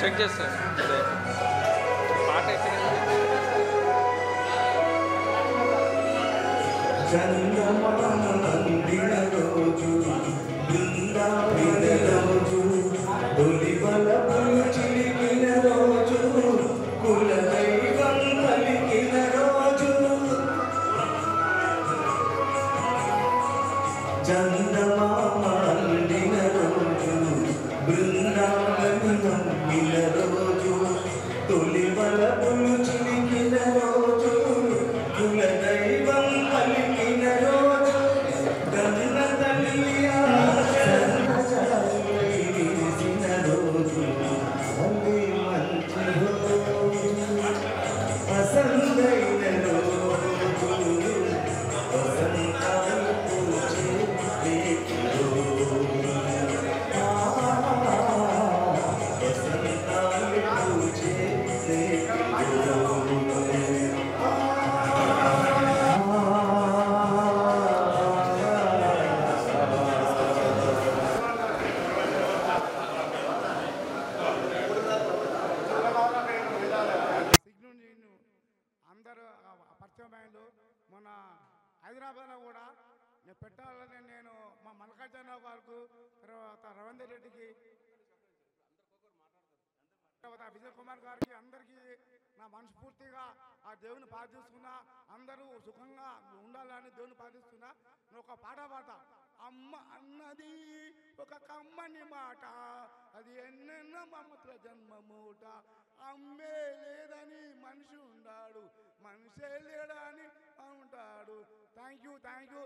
Check చేస్తాను పాట ఎక్కడ మొన్న హైదరాబాద్లో కూడా నేను పెట్టాలని నేను మా మల్లికార్జున గారికి తర్వాత రవీందర్ రెడ్డికి తర్వాత విజయ్ కుమార్ గారికి అందరికీ నా మనస్ఫూర్తిగా ఆ దేవుని ప్రార్థిస్తున్నా. అందరూ సుఖంగా ఉండాలని దేవుని ప్రార్థిస్తున్నా. నేను ఒక పాట అమ్మ అన్నది ఒక కమ్మని మాట, అది ఎన్నెన్నో మమత్ర జన్మమూట. అమ్మే లేదని మనిషి ఉన్నాడు, మనిషే లేడని ఉంటాడు. Thank you.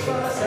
శ్వాస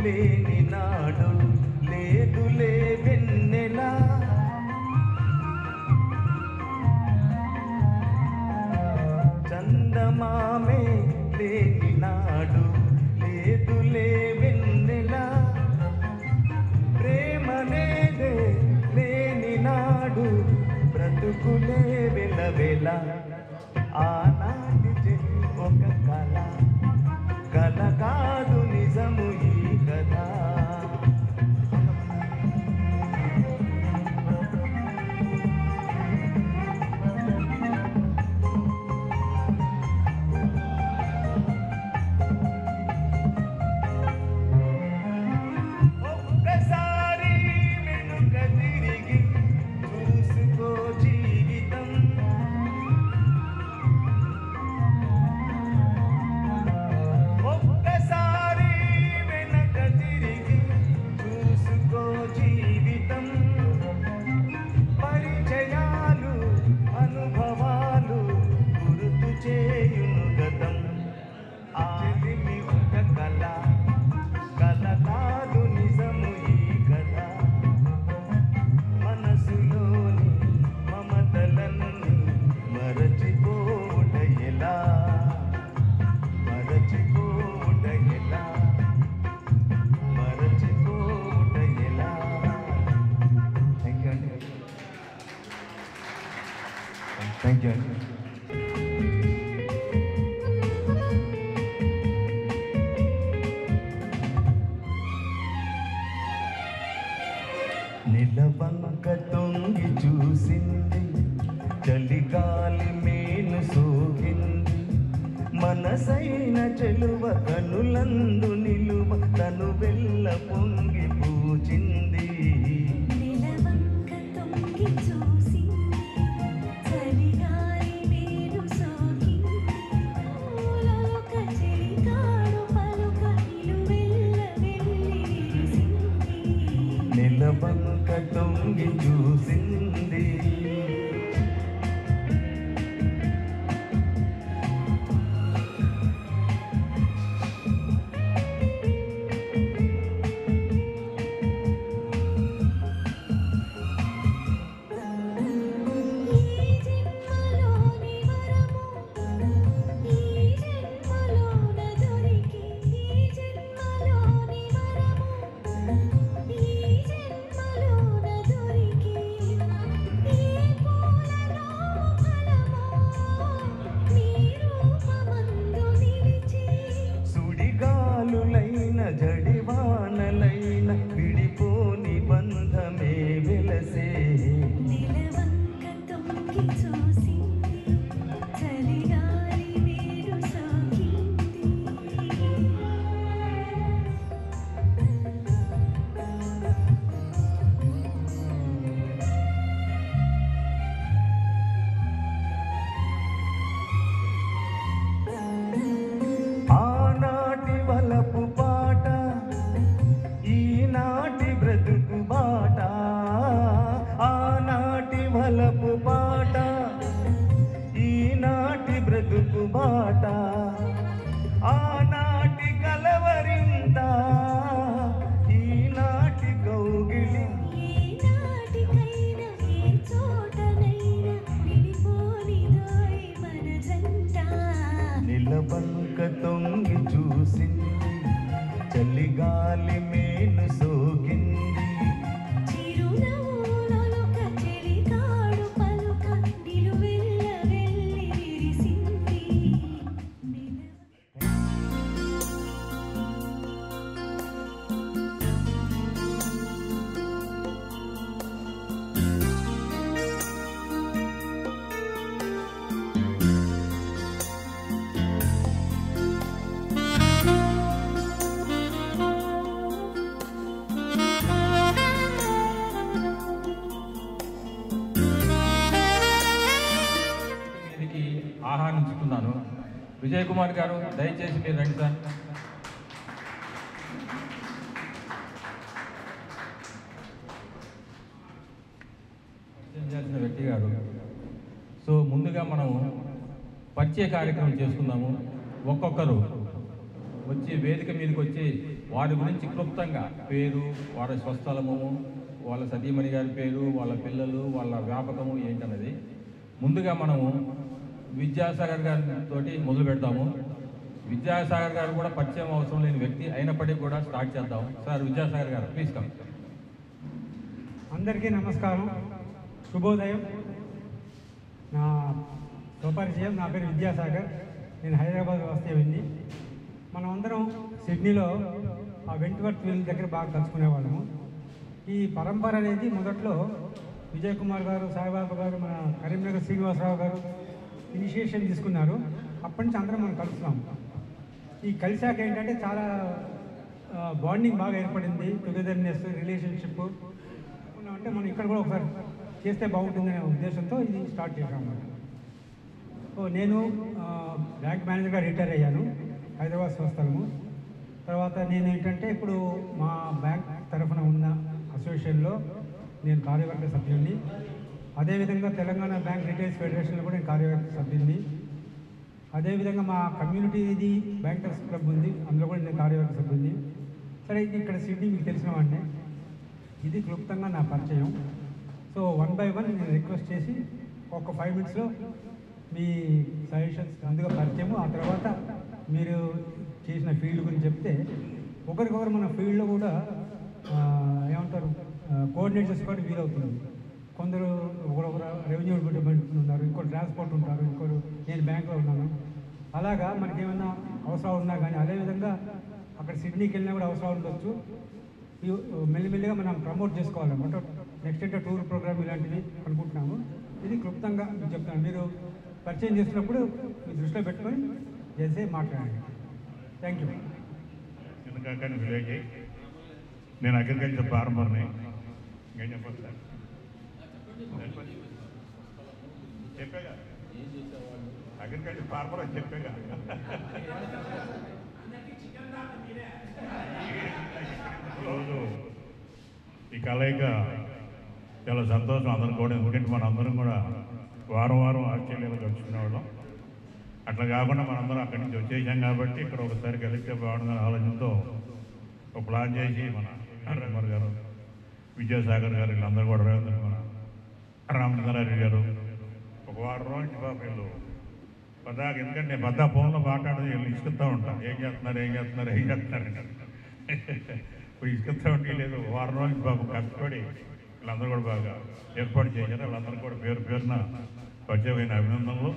లేని నాడు లేదులే వెన్నెలా చందమామే లేని నాడు లేదులే వెన్నెలా ప్రేమనేదే లేని నాడు బ్రతుకులే వెలవెల ఆనాటి జన్మ ఒక కళ కళ కాదు నిజము ఈ కథ ఒక్కసారి వెనుక తిరిగి చూసుకో జీవితం ఒక్కసారి వెనక తిరిగి చూసుకో జీవితం పరిచయాలు అనుభవాలు గుర్తు చేయును గతం ఆ చెలిమి ఒక కళ కళ కాదు నిజము ఈ కథ మనసులోని మమతలన్నీ మరచిపోట ఎలా మరచిపోట ఎలా మరచిపోట ఎలా థ్యాంక్ యూ అండి థ్యాంక్ యూ అండి నిలవంక తొంగి చూసింది చలిగాలి మేను సోకింది మనసైన చెలువ కనులందు నిలువ తను వెళ్ళ పొంగి పూచింది నిలవంక తొంగి చూసింది చలిగాలి మేను సోకింది లోక చెలికాడు పలుక నిలువెల్ల వెళ్ళి విరిసింది నిలవంక తొంగి చూసింది ఈ జన్మలోని వరము ఈ జన్మలోన దొరికి ఈ జన్మలోని వరము ఈ జన్మలోన దొరికి ఈ పూలలో ఫలమో నీ రూపమందు నిలిచి సుడిగాలులైన జడివానలైన విడిపోని బంధమే వెలసే నిలవంక తొంగి చూసింది చలిగాలి వేరు సోకింది ఆనాటి వలపు పాట ఈనాటి బ్రతుకు బాట ఆనాటి వలపు పాట ఈనాటి బ్రతుకు బాట ఆనాటి కలవరింత ఈనాటి కౌగిలి ఏనాటికైనా ఏ చోటనైనా విడిపోనిదోయ్ మన జంట నిలవంక తొంగి చూసింది చలిగాలి మేను సోకింది చిరునవ్వులొక చెలికాడు పలుక నిలువెల్ల వెళ్ళి విరిసింది మీదికి ఆహ్వానించుకున్నాను. విజయ్ కుమార్ గారు దయచేసి మీరు రండి సార్. చేయాల్సిన వ్యక్తి గారు. సో ముందుగా మనం పరిచయ కార్యక్రమం చేసుకుందాము. ఒక్కొక్కరు వచ్చి వేదిక మీదకి వచ్చి వారి గురించి క్లుప్తంగా పేరు, వారి స్వస్థలము, వాళ్ళ సతీమణి గారి పేరు, వాళ్ళ పిల్లలు, వాళ్ళ వ్యాపకము ఏంటన్నది ముందుగా మనము విద్యాసాగర్ గారితో మొదలు పెడతాము. విద్యాసాగర్ గారు కూడా పరిచయం అవసరం లేని వ్యక్తి అయినప్పటికీ కూడా స్టార్ట్ చేద్దాం. సార్ విద్యాసాగర్ గారు ప్లీజ్ కమ్. అందరికీ నమస్కారం, శుభోదయం. నా స్వపరిచయం, నా పేరు విద్యాసాగర్. నేను హైదరాబాద్ వాస్తవ్యుడిని. మనం అందరం సిడ్నీలో ఆ వెంట్వర్త్ విల్ దగ్గర బాగా కలుసుకునేవాళ్ళము. ఈ పరంపర అనేది మొదట్లో విజయ్ కుమార్ గారు, సాయిబాబా గారు, మన కరీంనగర్ శ్రీనివాసరావు గారు ఇనిషియేషన్ తీసుకున్నారు. అప్పటి నుంచి అందరం మనం కలుస్తున్నాము. ఈ కలిసాక ఏంటంటే చాలా బాండింగ్ బాగా ఏర్పడింది, టుగెదర్నెస్, రిలేషన్షిప్. అంటే మనం ఇక్కడ కూడా ఒకసారి చేస్తే బాగుంటుందనే ఉద్దేశంతో ఇది స్టార్ట్ చేశాం అన్నమాట. సో నేను బ్యాంక్ మేనేజర్గా రిటైర్ అయ్యాను, హైదరాబాద్ స్వస్థలము. తర్వాత నేను ఏంటంటే ఇప్పుడు మా బ్యాంక్ తరఫున ఉన్న అసోసియేషన్లో నేను కార్యవర్గ సభ్యుడిని. అదేవిధంగా తెలంగాణ బ్యాంక్ రిటైల్స్ ఫెడరేషన్లో కూడా నేను కార్యవర్గ సభ్యుడిని. అదేవిధంగా మా కమ్యూనిటీది బ్యాంకర్స్ క్లబ్ ఉంది, అందులో కూడా నేను కార్యవర్గ సభ్యుడిని. సరే, ఇక్కడ సిడ్నీ మీకు తెలిసిన వాడిని. ఇది క్లుప్తంగా నా పరిచయం. సో 1 by 1 నేను రిక్వెస్ట్ చేసి ఒక 5 minutesలో మీ సజెషన్స్, ముందుగా పరిచయము, ఆ తర్వాత మీరు చేసిన ఫీల్డ్ గురించి చెప్తే ఒకరికొకరు మన ఫీల్డ్లో కూడా ఏమంటారు కోఆర్డినేట్ చేసుకోవడం వీలవుతుంది. కొందరు ఒకరొకరు రెవెన్యూ డిపార్ట్మెంట్ ఉన్నారు, ఇంకోటి ట్రాన్స్పోర్ట్ ఉంటారు, ఇంకోరు నేను బ్యాంక్లో ఉన్నాను. అలాగా మనకి ఏమైనా అవసరాలు ఉన్నా కానీ, అదేవిధంగా అక్కడ సిడ్నీకి వెళ్ళినా కూడా అవసరాలు ఉండొచ్చు. మెల్లిమెల్లిగా మనం ప్రమోట్ చేసుకోవాలన్నమాట. నెక్స్ట్ అంటే టూర్ ప్రోగ్రామ్ ఇలాంటివి అనుకుంటున్నాము. ఇది క్లుప్తంగా మీకు చెప్తాను. మీరు పరిచయం చేసినప్పుడు మీ దృష్టిలో పెట్టుకొని చేసే మాట్లాడండి. Thank you. చిన్నకాకాని విలేజ్, నేను అగ్రికల్చర్ ఫార్మర్ని. ఏం చెప్పాలి సార్? చెప్పేగా అగ్రికల్చర్ ఫార్మర్ అని చెప్పేగా. రోజు ఈ కలయిక చాలా సంతోషం అందరం కూడా. ఎందుకంటే మన అందరం కూడా వారం వారం ఆస్ట్రేలియాలో గడుచుకునేవాళ్ళం. అట్లా కాకుండా మనందరం అక్కడి నుంచి వచ్చేసాం కాబట్టి ఇక్కడ ఒకసారి కలిస్తే బాగుంటుందని ఆలోచనతో ఒక ప్లాన్ చేసి మన కుమార్ గారు, విద్యాసాగర్ గారు, వీళ్ళందరూ కూడా మన రామచంద్రారెడ్డి గారు ఒక వారం రోజు బాబు వీళ్ళు పద్దాక, ఎందుకంటే నేను పద్దా ఫోన్లో మాట్లాడదు వీళ్ళు ఇసుకుతూ ఉంటాను. ఏం చేస్తున్నారు ఇప్పుడు ఇసుకుతూ ఉంటే లేదు. వారం రోజులు బాబు కష్టపడి వీళ్ళందరూ కూడా బాగా ఏర్పాటు చేశారు. వాళ్ళందరూ కూడా పేరు పేరున వచ్చేపోయిన అభినందనలు.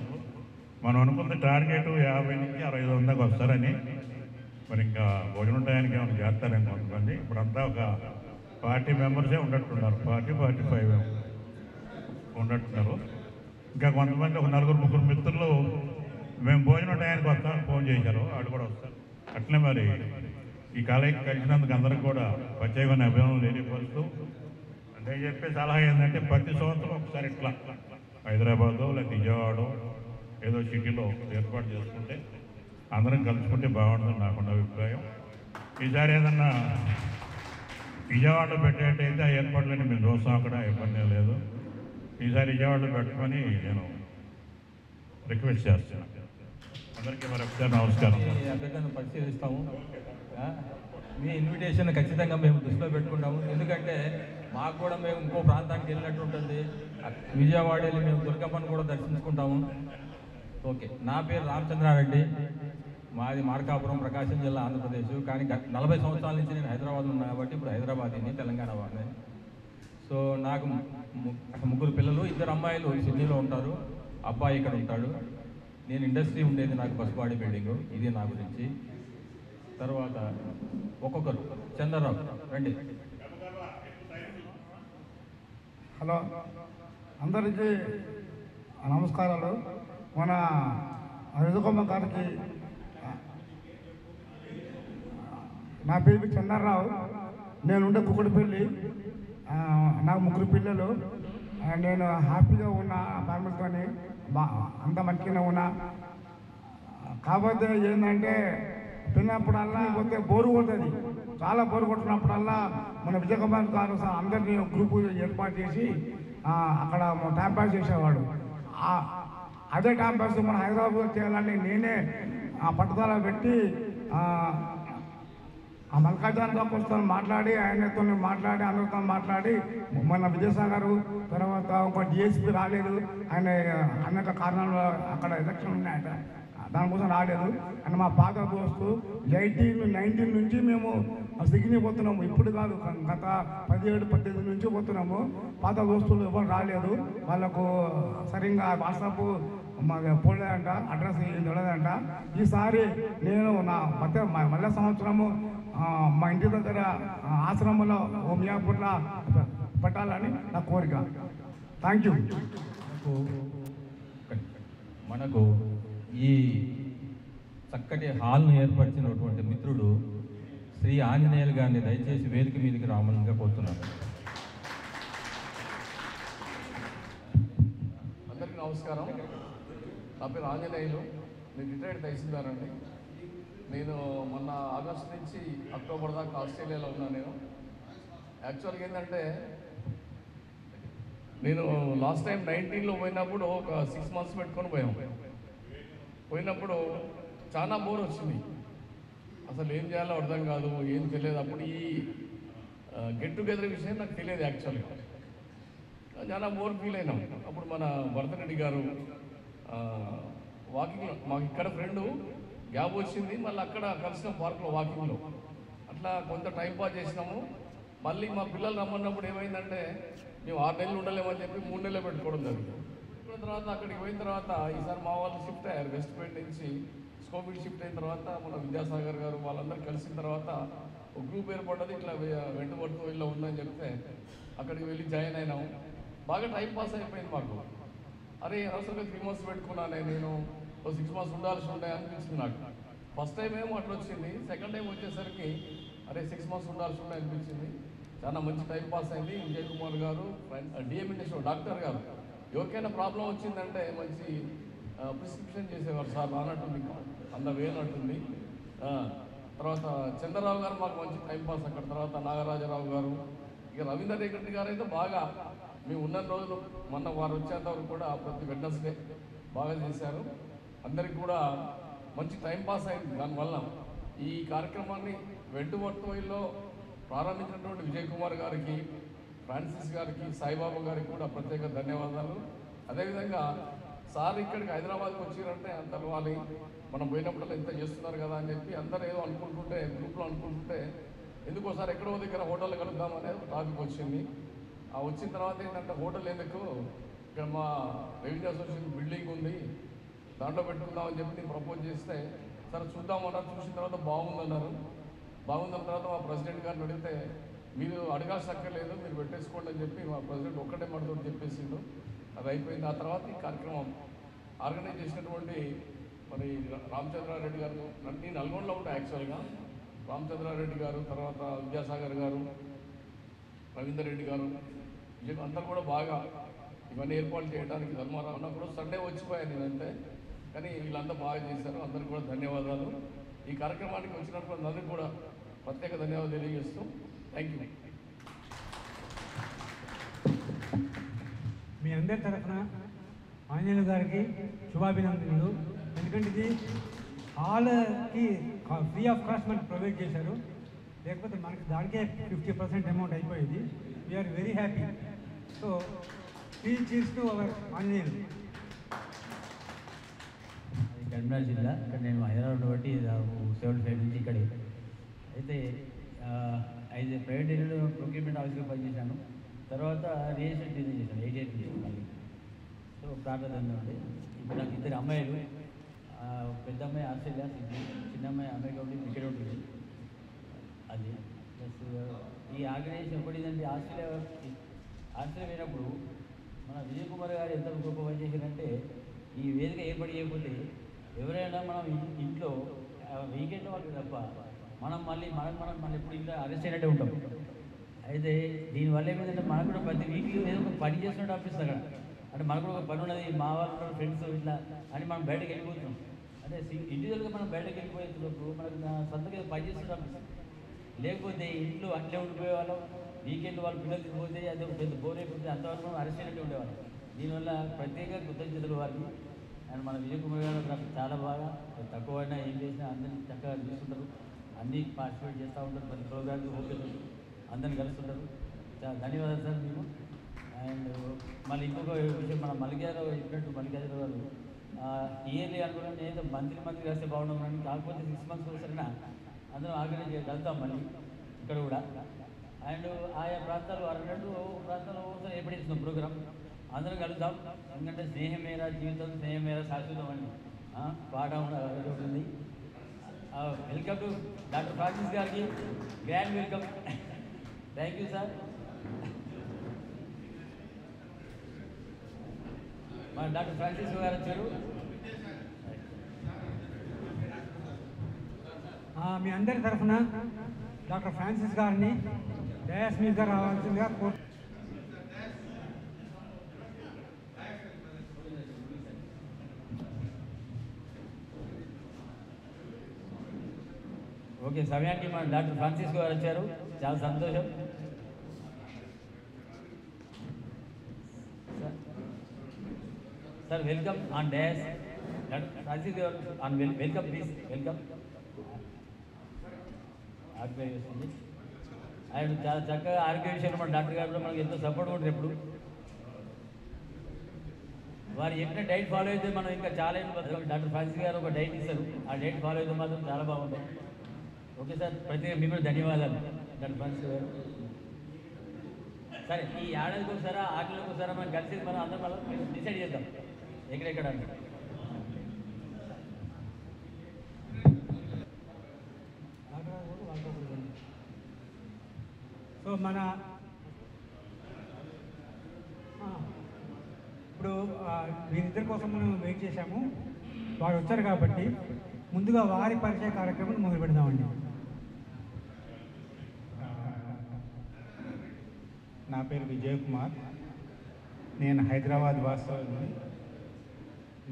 మనం అనుకున్న టార్గెట్ 50 నుంచి 65 దాకా వస్తారని. మరి ఇంకా భోజనం టయానికి ఏమైనా చేస్తారని కొంతమంది. ఇప్పుడంతా ఒక 40 మెంబర్సే ఉన్నట్టున్నారు, 45 ఉన్నట్టున్నారు. ఇంకా కొంతమంది ఒక 4-3 మిత్రులు మేము భోజనం టయానికి వస్తామని ఫోన్ చేశారు, వాళ్ళు కూడా వస్తారు. అట్లే మరి ఈ కాలేజీకి కలిసినందుకు అందరికి కూడా ప్రత్యేకమైన అభినందనలు తెలియపరుస్తూ, అంటే చెప్పే సలహా ఏంటంటే ప్రతి సంవత్సరం ఒకసారి ఇట్లా హైదరాబాదో లేకపోతే విజయవాడో ఏదో సిటీలో ఏర్పాటు చేసుకుంటే అందరం కలుసుకుంటే బాగుంటుంది నాకున్న అభిప్రాయం. ఈసారి ఏదన్నా విజయవాడలో పెట్టేటైతే ఆ ఏర్పాట్లన్నీ మేము చూస్తాం, అక్కడ ఇబ్బంది లేదు. ఈసారి విజయవాడలో పెట్టమని నేను రిక్వెస్ట్ చేస్తున్నాను. అందరికీ మరొకసారి నమస్కారం. అభ్యర్థనను పరిశీలిస్తాము. మీ ఇన్విటేషన్ ఖచ్చితంగా మేము దృష్టిలో పెట్టుకుంటాము. ఎందుకంటే మాకు కూడా మేము ఇంకో ప్రాంతానికి వెళ్ళినట్టు ఉంటుంది. విజయవాడ వెళ్ళి మేము దుర్గమ్మను కూడా దర్శించుకుంటాము. ఓకే, నా పేరు రామచంద్రారెడ్డి, మాది మార్కాపురం, ప్రకాశం జిల్లా, ఆంధ్రప్రదేశ్. కానీ 40 సంవత్సరాల నుంచి నేను హైదరాబాద్లో ఉన్నాను కాబట్టి ఇప్పుడు హైదరాబాదీని, తెలంగాణ వాడిని. సో నాకు 3 పిల్లలు, 2 అమ్మాయిలు సిడ్నీలో ఉంటారు, అబ్బాయి ఇక్కడ ఉంటాడు. నేను ఇండస్ట్రీ ఉండేది నాకు బస్ బాడీ బిల్డింగ్. ఇది నా గురించి. తర్వాత ఒక్కొక్కరు. చంద్రరావు రండి. హలో, అందరికీ నమస్కారాలు. మన రజకొమ్మ గారికి నా పేరు చంద్రరావు. నేనుండే కుక్కడిపల్లి. నాకు 3 పిల్లలు. నేను హ్యాపీగా ఉన్నా, ఫ్యామిలీతోని అంత మంచిగానే ఉన్నా. కాకపోతే ఏంటంటే తిన్నప్పుడల్లా పోతే బోరు కొడుతుంది, చాలా బోరు కొట్టినప్పుడల్లా మన విజయ్ కుమార్ గారు అందరినీ గ్రూపు ఏర్పాటు చేసి అక్కడ టైం పాస్ చేసేవాడు. అదే టైం పాస్ మన హైదరాబాద్ చేయాలని నేనే పట్టుదల పెట్టి ఆ మల్కాజాన్ వస్తూ మాట్లాడి ఆయనతో మాట్లాడి అందరితో మాట్లాడి మొన్న విజయసాగర్ తర్వాత ఒక డిఎస్పీ రాలేదు, ఆయన అనేక కారణాలు అక్కడ ఎలక్షన్ ఉన్నాయట, దానికోసం రాలేదు. అండ్ మా పాత దోస్తు 19 నుంచి మేము సిగ్ని పోతున్నాము, ఇప్పుడు కాదు, గత 17-18 నుంచి పోతున్నాము. పాత దోస్తులు ఎవరు రాలేదు, వాళ్ళకు సరిగ్గా వాట్సాప్ పోలేదంట, అడ్రస్ తెలియదంట. ఈసారి నేను నా మళ్ళీ సంవత్సరము మా ఇంటి దగ్గర ఆశ్రమంలో ఓ మియాపూర్లో పెట్టాలని నా కోరిక. Thank you. మనకు ఈ చక్కటి హాల్ను ఏర్పరిచినటువంటి మిత్రుడు శ్రీ ఆంజనేయులు గారిని దయచేసి వేదిక మీదకి రామనంగా కోరుతున్నాను. అందరికీ నమస్కారం. నా పేరు ఆంజనేయులు, నేను రిటైర్డ్ తహసీల్దార్ అండి. నేను మొన్న ఆగస్టు నుంచి అక్టోబర్ దాకా ఆస్ట్రేలియాలో ఉన్నాను. నేను యాక్చువల్గా ఏంటంటే నేను లాస్ట్ టైం 19లో పోయినప్పుడు ఒక 6 months పెట్టుకొని పోయినప్పుడు చాలా బోర్ వచ్చింది, అసలు ఏం చేయాలో అర్థం కాదు, ఏం తెలియదు. అప్పుడు ఈ గెట్ టుగెదర్ విషయం నాకు తెలియదు యాక్చువల్గా, చాలా బోర్ ఫీల్ అయినాం. అప్పుడు మన భరతరెడ్డి గారు వాకింగ్లో, మాకు ఇక్కడ ఫ్రెండు గ్యాప్ వచ్చింది, మళ్ళీ అక్కడ కలిసినాం పార్క్లో వాకింగ్లో, అట్లా కొంత టైం పాస్ చేసినాము. మళ్ళీ మా పిల్లలు రమ్మన్నప్పుడు ఏమైందంటే మేము 6 నెలలు ఉండలేమని చెప్పి 3 నెలలు పెట్టుకోవడం జరిగింది. తర్వాత అక్కడికి పోయిన తర్వాత ఈసారి మా వాళ్ళు షిఫ్ట్ అయ్యారు వెస్ట్ పాయింట్ నుంచి స్కోపిడ్ షిఫ్ట్ అయిన తర్వాత మన విద్యాసాగర్ గారు వాళ్ళందరూ కలిసిన తర్వాత ఒక గ్రూప్ ఏర్పడ్డది, ఇట్లా వెంటబడుతూ ఇలా ఉందని చెప్తే అక్కడికి వెళ్ళి జాయిన్ అయినాము. బాగా టైం పాస్ అయిపోయింది మాకు. అరే అవసరంగా 3 months పెట్టుకున్నానే, నేను 6 months ఉండాల్సి ఉండే అనిపించింది నాకు. ఫస్ట్ టైం ఏమో అట్లా వచ్చింది, సెకండ్ టైం వచ్చేసరికి అరే 6 months ఉండాల్సి ఉండే అనిపించింది. చాలా మంచి టైం పాస్ అయింది. విజయ్ కుమార్ గారు డిఎంఎన్ఎస్ డాక్టర్ గారు ఎవరికైనా ప్రాబ్లం వచ్చిందంటే మంచి ప్రిస్క్రిప్షన్ చేసేవారు సార్, రానట్టుంది అంత వేనట్టుంది. తర్వాత చంద్రరావు గారు మాకు మంచి టైం పాస్ అక్కడ. తర్వాత నాగరాజరావు గారు, ఇక రవీందర్ రెడ్డి గారు అయితే బాగా మేము ఉన్న రోజులు మొన్న వారు వచ్చేంత వరకు కూడా ప్రతి వెడ్నెస్డే బాగా చేశారు. అందరికి కూడా మంచి టైం పాస్ అయింది. దానివల్ల ఈ కార్యక్రమాన్ని వెంటువర్తులో ప్రారంభించినటువంటి విజయ్ కుమార్ గారికి, ఫ్రాన్సిస్ గారికి, సాయిబాబా గారికి కూడా ప్రత్యేక ధన్యవాదాలు. అదేవిధంగా సార్ ఇక్కడికి హైదరాబాద్కి వచ్చిరంటే అందరు వాళ్ళు మనం పోయినప్పుడల్లా ఇంత చేస్తున్నారు కదా అని చెప్పి అందరూ ఏదో అనుకుంటుంటే గ్రూప్లో అనుకుంటుంటే ఎందుకోసారి ఎక్కడో దగ్గర హోటల్ కలుద్దాం అనేది టాపిక్ వచ్చింది. వచ్చిన తర్వాత ఏంటంటే హోటల్ ఎందుకు, ఇక్కడ మా రెవెన్యూ అసోసియేషన్ బిల్డింగ్ ఉంది, దాంట్లో పెట్టుకుందామని చెప్పి నేను ప్రపోజ్ చేస్తే సరే చూద్దామన్నారు. చూసిన తర్వాత బాగుందన్నారు. బాగుందన్న తర్వాత మా ప్రెసిడెంట్ గారిని అడిగితే మీరు అడగాల్సక్కర్లేదు, మీరు పెట్టేసుకోండి అని చెప్పి మా ప్రెసిడెంట్ ఒక్కటే మనతో చెప్పేసిండు. అది అయిపోయింది. ఆ తర్వాత ఈ కార్యక్రమం ఆర్గనైజ్ చేసినటువంటి మరి రామచంద్రారెడ్డి గారు, నేను నల్గొండలో ఉంటాను యాక్చువల్గా, రామచంద్రారెడ్డి గారు, తర్వాత విద్యాసాగర్ గారు, రవీందర్ రెడ్డి గారు, అందరూ కూడా బాగా ఇవన్నీ ఏర్పాటు చేయడానికి ధర్మారావు ఉన్నప్పుడు సండే వచ్చిపోయాను నేనంతే, కానీ వీళ్ళంతా బాగా చేశారు. అందరికీ కూడా ధన్యవాదాలు. ఈ కార్యక్రమానికి వచ్చినప్పుడు అందరికీ కూడా ప్రత్యేక ధన్యవాదాలు తెలియజేస్తూ థ్యాంక్ యూ. మీ అందరి తరఫున ఆంజనేయులు గారికి శుభాభినందనలు. ఎందుకంటే ఇది హాల్కి ఫ్రీ ఆఫ్ కాస్ట్ మనకు ప్రొవైడ్ చేశారు, లేకపోతే మనకి దానికే 50% అమౌంట్ అయిపోయింది. We are very happy. So please cheers to our Anjaneyulu. Karimnagar జిల్లా, ఇక్కడ నేను హైదరాబాద్ బట్టి 75 నుంచి ఇక్కడే. అయితే 5 ప్రైవేట్ ఏరియాలో ప్రొక్యూర్మెంట్ ఆఫీస్లో పనిచేశాను. తర్వాత రియల్ ఎస్టేట్ బిజినెస్ చేశాను 88 నుంచి మళ్ళీ. సో ప్రార్థన ఉండే. ఇప్పుడు నాకు 2 అమ్మాయిలు, పెద్ద అమ్మాయి ఆస్ట్రేలియా సిడ్నీ, చిన్న అమ్మాయి అమెరికా ఉండి ఇక్కడ ఉంటుంది. అది ప్లస్ ఈ ఆర్గనైజేషన్ ఎప్పుడైందంటే ఆస్ట్రేలియా పోయినప్పుడు మన విజయ్ కుమార్ గారు ఎంత గొప్ప పని చేశారంటే, ఈ వేదిక ఏర్పాటు చేయకపోతే ఎవరైనా మనం ఇంట్లో వీకెండ్ వాళ్ళకి తప్ప మనం మళ్ళీ ఎప్పుడు ఇంట్లో అరెస్ట్ అయినట్టే ఉంటాం. అయితే దీనివల్ల ఏమైందంటే మనకు కూడా ప్రతి వీక్లీ ఏదో ఒక పని చేస్తున్నట్టు అనిపిస్తుంది అక్కడ. అంటే మనకు కూడా ఒక పని ఉన్నది, మా వాళ్ళు ఫ్రెండ్స్ ఇట్లా అని మనం బయటకు వెళ్ళిపోతున్నాం. అంటే ఇండివిజువల్గా మనం బయటకు వెళ్ళిపోయేటప్పుడు మనకు సొంతగా ఏదో పని చేస్తున్నట్టు అనిపిస్తుంది. లేకపోతే ఇంట్లో అట్లే ఉండిపోయే వాళ్ళం, వీకెండ్ వాళ్ళు పిల్లలు పోతే అది పెద్ద బోర్ అయిపోతే అంతవరకు మనం అరెస్ట్ అయినట్టు ఉండేవాళ్ళం. దీనివల్ల ప్రత్యేక కృతజ్ఞతలు వారికి. అండ్ మన విజయ్ కుమార్ గారు చాలా బాగా తక్కువైనా ఏం చేసినా అందరినీ చక్కగా చూస్తుంటారు, అన్నీ పార్టిసిపేట్ చేస్తూ ఉంటారు, ప్రతి ప్రోగ్రామ్కి ఓపెన్ అందరిని కలుస్తుంటారు. చాలా ధన్యవాదాలు సార్ మేము. అండ్ మళ్ళీ ఇంకొక విషయం, మన మల్లిగారు చెప్పినట్టు మల్లికార్జున గారు ఇయర్లీ అనుకున్నాను నేనైతే మంత్లీ కలిస్తే బాగున్నాను, కాకపోతే 6 months ఒకసారినా అందరం ఆర్గనైజ్ కలుద్దాం మళ్ళీ ఇక్కడ కూడా. అండ్ ఆయా ప్రాంతాలు అన్నట్టు ప్రాంతాల్లో ఒకసారి ఏర్పడిస్తున్నాం ప్రోగ్రామ్, అందరం కలుద్దాం. ఎందుకంటే స్నేహమేరా జీవితం, స్నేహమేరా శాశ్వతం అని పాట ఉంటుంది. వెల్కమ్ టు డాక్టర్ ఫ్రాన్సిస్ గారికి grand welcome. Thank you sir. మన డాక్టర్ ఫ్రాన్సిస్ గారు వచ్చారు. మీ అందరి తరఫున డాక్టర్ ఫ్రాన్సిస్ గారిని డయాస్ మీదుగా రావాల్సిందిగా కోరు. ఓకే, సమయానికి మన డాక్టర్ ఫ్రాన్సిస్ గారు వచ్చారు, చాలా సంతోషం. Sir welcome on dais. Doctor Francis గారు ఆన్ వెల్కమ్ ప్లీజ్, వెల్కమ్. ఆరోగ్య వస్తుంది. ఆయన చాలా చక్కగా ఆరోగ్య విషయంలో మన డాక్టర్ గారు కూడా మనకి ఎంతో సపోర్ట్ ఉంటుంది. ఎప్పుడు వారు చెప్పిన డైట్ ఫాలో అయితే మనం ఇంకా చాలా డాక్టర్ ఫ్రాన్సిస్ గారు ఒక డైట్ ఇస్తారు, ఆ డైట్ ఫాలో అయితే మాత్రం చాలా బాగుంటుంది. ఓకే సార్, ప్రత్యేక మీకు కూడా ధన్యవాదాలు డాక్టర్ ఫ్రాన్సిస్ గారు. సరే, ఈ ఏడాదికి ఒకసారా 6 నెలలకు ఒకసారా మనం కలిసి మనం అందరం మనం డిసైడ్ చేద్దాం ఎక్కడెక్కడ అంటే. సో మన ఇప్పుడు వీరిద్దరి కోసం మనం వెయిట్ చేశాము, వారు వచ్చారు కాబట్టి ముందుగా వారి పరిచయ కార్యక్రమం మొదలు పెడదామండి. నా పేరు విజయ్ కుమార్, నేను హైదరాబాద్ వాస్తవాన్ని.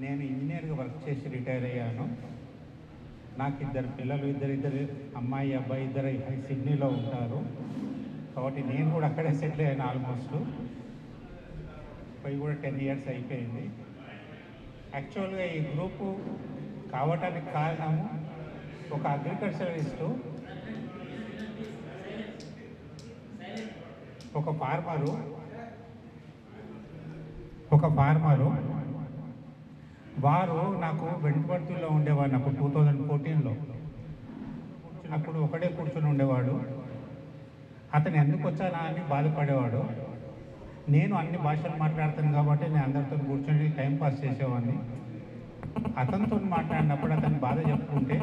నేను ఇంజనీర్గా వర్క్ చేసి రిటైర్ అయ్యాను. నాకు 2 పిల్లలు, ఇద్దరు అమ్మాయి అబ్బాయి, ఇద్దరు సిడ్నీలో ఉంటారు. కాబట్టి నేను కూడా అక్కడే సెటిల్ అయ్యాను. ఆల్మోస్ట్ పోయి కూడా 10 years అయిపోయింది. యాక్చువల్గా ఈ గ్రూపు కావటానికి కారణము ఒక అగ్రికల్చరిస్టు, ఒక ఫార్మరు వారు నాకు వెంటపర్తిలో ఉండేవాడు. నాకు 2014లో అప్పుడు ఒకడే కూర్చొని ఉండేవాడు. అతను ఎందుకు వచ్చానా అని బాధపడేవాడు. నేను అన్ని భాషలు మాట్లాడతాను కాబట్టి నేను అందరితో కూర్చొని టైంపాస్ చేసేవాడిని. అతనితో మాట్లాడినప్పుడు అతను బాధ చెప్పుకుంటే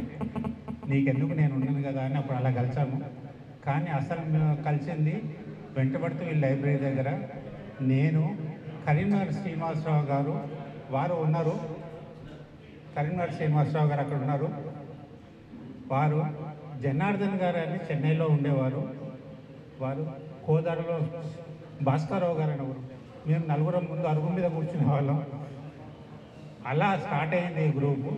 నీకెందుకు నేను ఉన్నాను కదా అని అప్పుడు అలా కలిసాము. కానీ అసలు కలిసింది వెంటపర్తి లైబ్రరీ దగ్గర. నేను కరీంనగర్ శ్రీనివాసరావు గారు వారు ఉన్నారు, కరీంనగర్ శ్రీనివాసరావు గారు అక్కడ ఉన్నారు. వారు జనార్దన్ గారు అని చెన్నైలో ఉండేవారు. వారు కోదాడలో భాస్కరరావు గారు అనేవారు. మేము 4 ముందు అరుగు మీద కూర్చునే వాళ్ళం. అలా స్టార్ట్ అయింది ఈ గ్రూపు.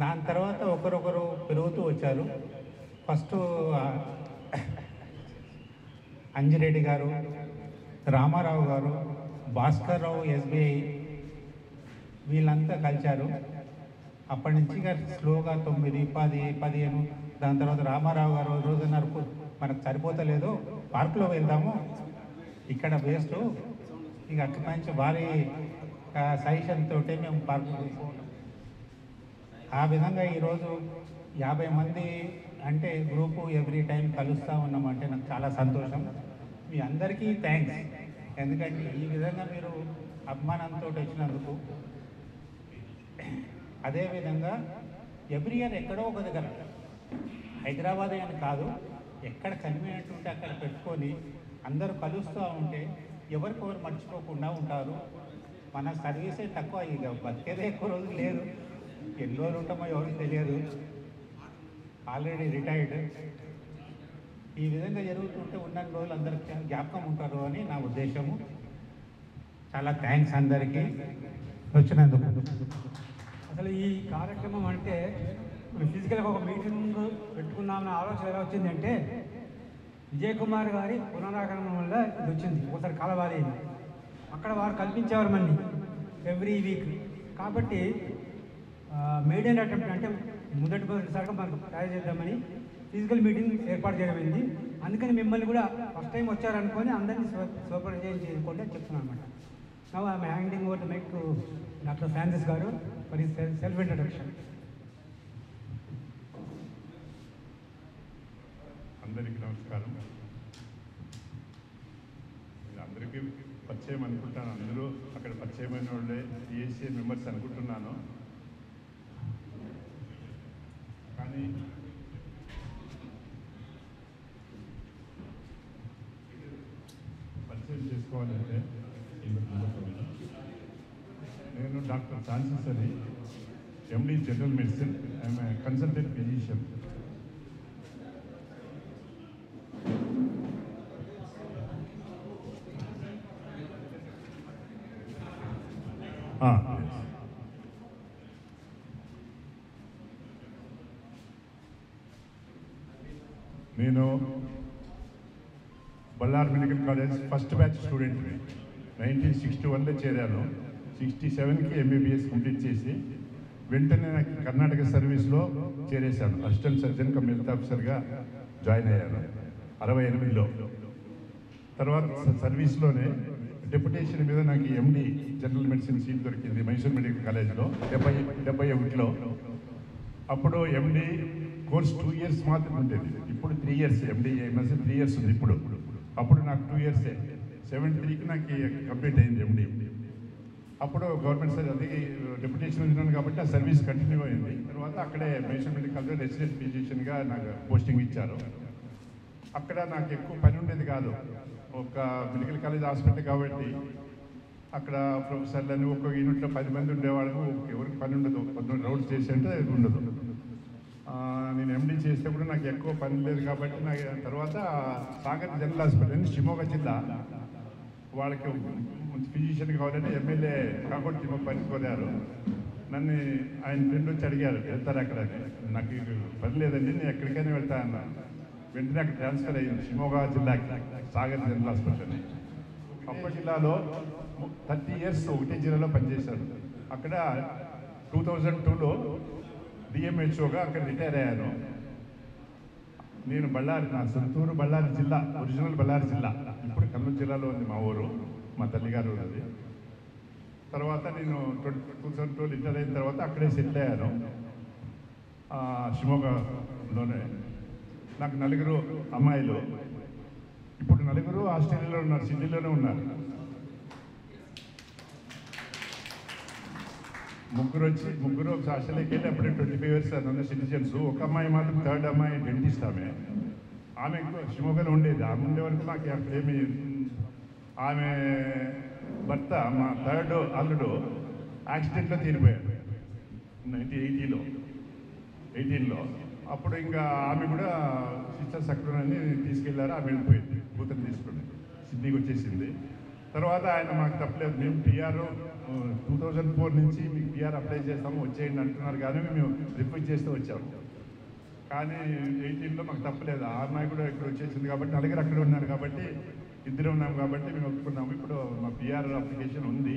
దాని తర్వాత ఒకరొకరు పెరుగుతూ వచ్చారు. ఫస్ట్ అంజిరెడ్డి గారు, రామారావు గారు, భాస్కర్రావు ఎస్బీఐ వీళ్ళంతా కలిశారు. అప్పటి నుంచి స్లోగా 9, 10, 15 దాని తర్వాత రామారావు గారు రోజున్నర మనకు సరిపోతలేదు, పార్కులో వెళ్దాము, ఇక్కడ వేస్ట్, ఇక అక్కడి నుంచి భారీ సజెషన్ తోటి మేము పార్కు. ఆ విధంగా ఈరోజు 50 మంది అంటే గ్రూపు ఎవ్రీ టైం కలుస్తూ ఉన్నామంటే నాకు చాలా సంతోషం. మీ అందరికీ థ్యాంక్స్. ఎందుకంటే ఈ విధంగా మీరు అభిమానంతో వచ్చినందుకు. అదేవిధంగా ఎవ్రీ ఇయర్ ఎక్కడో ఒక దగ్గర, హైదరాబాద్ అని కాదు, ఎక్కడ కన్వీనియంట్ ఉంటే అక్కడ పెట్టుకొని అందరూ కలుస్తూ ఉంటే ఎవరికొవరు మర్చిపోకుండా ఉంటారు. మన సర్వీసే తక్కువ, ఇక బతికేదే ఎక్కువ రోజులు లేదు. ఎన్ని రోజులు ఉంటామో ఎవరికి తెలియదు. Already retired. ఈ విధంగా జరుగుతుంటే ఉన్న రోజులు అందరికీ జ్ఞాపకం ఉంటారు అని నా ఉద్దేశము. చాలా థ్యాంక్స్ అందరికీ వచ్చినందుకు. అసలు ఈ కార్యక్రమం అంటే ఫిజికల్గా ఒక మీటింగ్ పెట్టుకున్నామన్న ఆలోచన ఎలా వచ్చిందంటే విజయ్ కుమార్ గారి పునరాగమనం వల్ల ఇది వచ్చింది. ఒకసారి కాలవాలి అక్కడ వారు కల్పించేవారు మంది. Every week. కాబట్టి మీడియా అటెంప్ట్ అంటే మొదటిసారిగా మనకు తయారు చేద్దామని ఫిజికల్ మీటింగ్ ఏర్పాటు చేయడమైంది. అందుకని మిమ్మల్ని కూడా ఫస్ట్ టైం వచ్చారనుకొని అందరినీ సూపర్వైజ్ చేసుకోండి అని చెప్తున్నాను అనమాట. Now I'm handing over the mic to doctor Francis garu for his self introduction. అందరికీ నమస్కారం. అందరికీ పరిచయం అనుకుంటాను, అందరూ అక్కడ పరిచయమైన వాళ్ళే టీఎస్సీ మెంబర్స్ అనుకుంటున్నాను. కానీ పరిచయం చేసుకోవాలంటే నేను డాక్టర్ ఫ్రాన్సిస్ అని, MD general medicine, I'm consultant physician. నేను Ballari medical college first batch స్టూడెంట్ని. 1961లో చేరాను. 67కి ఎంబీబీఎస్ కంప్లీట్ చేసి వెంటనే నాకు కర్ణాటక సర్వీస్లో చేరేశాను. అసిస్టెంట్ సర్జన్ కమ్ హెల్త్ ఆఫీసర్గా జాయిన్ అయ్యాను 68లో. తర్వాత సర్వీస్లోనే డెప్యుటేషన్ మీద నాకు ఎండి జనరల్ మెడిసిన్ సీట్ దొరికింది మైసూర్ మెడికల్ కాలేజ్లో 71లో. అప్పుడు ఎండి కోర్స్ 2 years మాత్రం ఉండేది. ఇప్పుడు 3 years, ఎండి ఎంఎస్సీ 3 years ఉంది ఇప్పుడు. అప్పుడు నాకు 2 years, 73కి నాకు కంప్లీట్ అయింది ఎండి. అప్పుడు గవర్నమెంట్ అది డెప్యుటేషన్ ఉన్నాను కాబట్టి ఆ సర్వీస్ కంటిన్యూ అయింది. తర్వాత అక్కడే మైసూర్ మెడికల్ కాలేజ్లో రెసిడెంట్ ఫిజిషియన్గా నాకు పోస్టింగ్ ఇచ్చారు. అక్కడ నాకు ఎక్కువ పని ఉండేది కాదు. ఒక మెడికల్ కాలేజ్ హాస్పిటల్ కాబట్టి అక్కడ ప్రొఫెసర్లని ఒక్కొక్క యూనిట్లో 10 మంది ఉండేవాళ్ళము. ఎవరికి పని ఉండదు, 14 రౌండ్స్ చేసి అంటే అది ఉండదు. నేను ఎండి చేస్తే కూడా నాకు ఎక్కువ పని లేదు కాబట్టి నాకు తర్వాత సాగర్ జనరల్ హాస్పిటల్ అని షిమోగా జిల్లా వాళ్ళకి ఫిజిషియన్ కావాలని ఎమ్మెల్యే కాకుండా తిమ్మప్ప పని కోరారు. నన్ను ఆయన ఫ్రెండ్ వచ్చి అడిగారు వెళ్తారు అక్కడ. నాకు పని లేదండి, నేను ఎక్కడికైనా వెళ్తా అన్నాను. వెంటనే అక్కడ ట్రాన్స్ఫర్ అయ్యింది షిమోగా జిల్లాకి, సాగర్ జనరల్ హాస్పిటల్. అప్పటి జిల్లాలో 30 years ఒకటే జిల్లాలో పనిచేశాను. అక్కడ 2002లో డిఎంహెచ్ఓగా అక్కడ రిటైర్ అయ్యాను. నేను బళ్ళారి, నా సొంతూరు బళ్ళారి జిల్లా, ఒరిజినల్ బళ్ళారి జిల్లా. ఇప్పుడు కర్నూలు జిల్లాలో ఉంది మా ఊరు, మా తల్లిగారు ఉన్నది. తర్వాత నేను 2002 రిటైర్ అయిన తర్వాత అక్కడే సెటిల్ అయ్యాను షిమోగాలోనే. నాకు 4 అమ్మాయిలు. ఇప్పుడు 4 ఆస్ట్రేలియాలో ఉన్నారు, సిడ్నీలోనే ఉన్నారు. 3 ఆస్ట్రేలియాకి వెళ్ళి అప్పుడే 25 years అందరూ సిటిజన్స్. ఒక అమ్మాయి మాత్రం, 3rd అమ్మాయి డెంటిస్ట్. ఆమె షిమోగాలో ఉండేది. ఆమె ఉండే వరకు నాకు అక్కడేమి, ఆమె భర్త మా 3rd అల్లుడు యాక్సిడెంట్లో తీరిపోయాడు 1918లో. అప్పుడు ఇంకా ఆమె కూడా సిస్టర్స్ అక్కడని తీసుకెళ్లారు. ఆమె వెళ్ళిపోయింది, కూతురు తీసుకుని సిడ్నీకి వచ్చేసింది. తర్వాత ఆయన మాకు తప్పలేదు, మేము పిఆర్ 2004 నుంచి మీకు పిఆర్ అప్లై చేస్తాము వచ్చేయండి అంటున్నారు, కానీ మేము రిక్వెస్ట్ చేస్తూ వచ్చాము. కానీ 18లో మాకు తప్పలేదు. ఆ అమ్మాయి కూడా ఇక్కడ వచ్చేసింది కాబట్టి 4 అక్కడ ఉన్నారు కాబట్టి 2 ఉన్నాము కాబట్టి మేము ఒప్పుకున్నాము. ఇప్పుడు మా పిఆర్ అప్లికేషన్ ఉంది,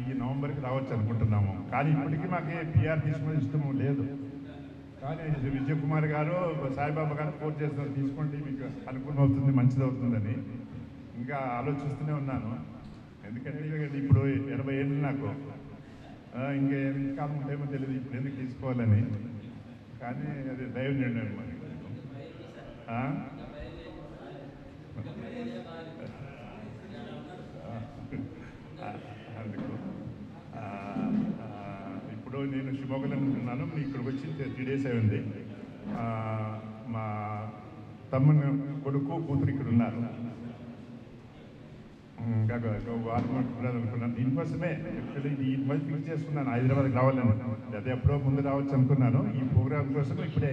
ఈ నవంబర్కి రావచ్చు అనుకుంటున్నాము. కానీ ఇప్పటికీ మాకు పిఆర్ తీసుకునే ఇష్టం లేదు. కానీ విజయ్ కుమార్ గారు, సాయిబాబా గారు ఫోర్స్ చేస్తున్నారు, తీసుకోండి మీకు అనుకూలం అవుతుంది, మంచిది అవుతుందని. ఇంకా ఆలోచిస్తూనే ఉన్నాను. ఎందుకంటే ఇప్పుడు 80 ఏళ్ళు నాకు, ఇంకా ఎంత కాలం ఉంటాయేమో తెలియదు ఇప్పుడు ఎందుకు తీసుకోవాలని. కానీ అది దైవ నిర్ణయం మరి. అందుకు ఇప్పుడు నేను షిమోగాలో ఉంటున్నాను. ఇక్కడికి వచ్చి 3 days అయింది. మా తమ్ముని కొడుకు కూతురు ఇక్కడ ఉన్నారు. ఇంకా వారం అనుకున్నాను. దీనికోసమే యాక్చువల్లీ ఈ మధ్య ఫిక్స్ చేసుకున్నాను హైదరాబాద్కి రావాలని. అదే ఎప్పుడో ముందు రావచ్చు అనుకున్నాను. ఈ ప్రోగ్రామ్ కోసం ఇప్పుడే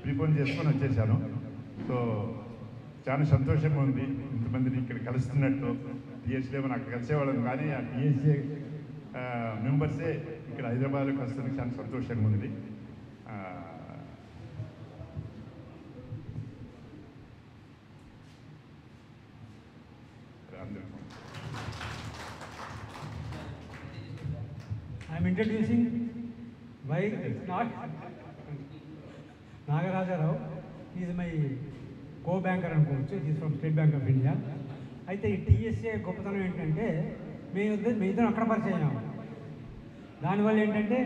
ప్రిపోన్ చేసుకొని వచ్చేసాను. సో చాలా సంతోషంగా ఉంది ఇంతమందిని ఇక్కడ కలుస్తున్నట్టు. టీఎస్సీలో నాకు కలిసేవాళ్ళం, కానీ ఆ టీఎస్సీ మెంబర్సే ఇక్కడ హైదరాబాద్లో కలుస్తున్నది చాలా సంతోషంగా ఉంది. I'm introducing why not Nagaraja Rao. Is my co banker అనుకోవచ్చు. Is from State Bank of India. అయితే ఈ టీఎస్ఏ గొప్పతనం ఏంటంటే మీ ఇద్దరం అక్కడ పరిచయం అయ్యాము. దానివల్ల ఏంటంటే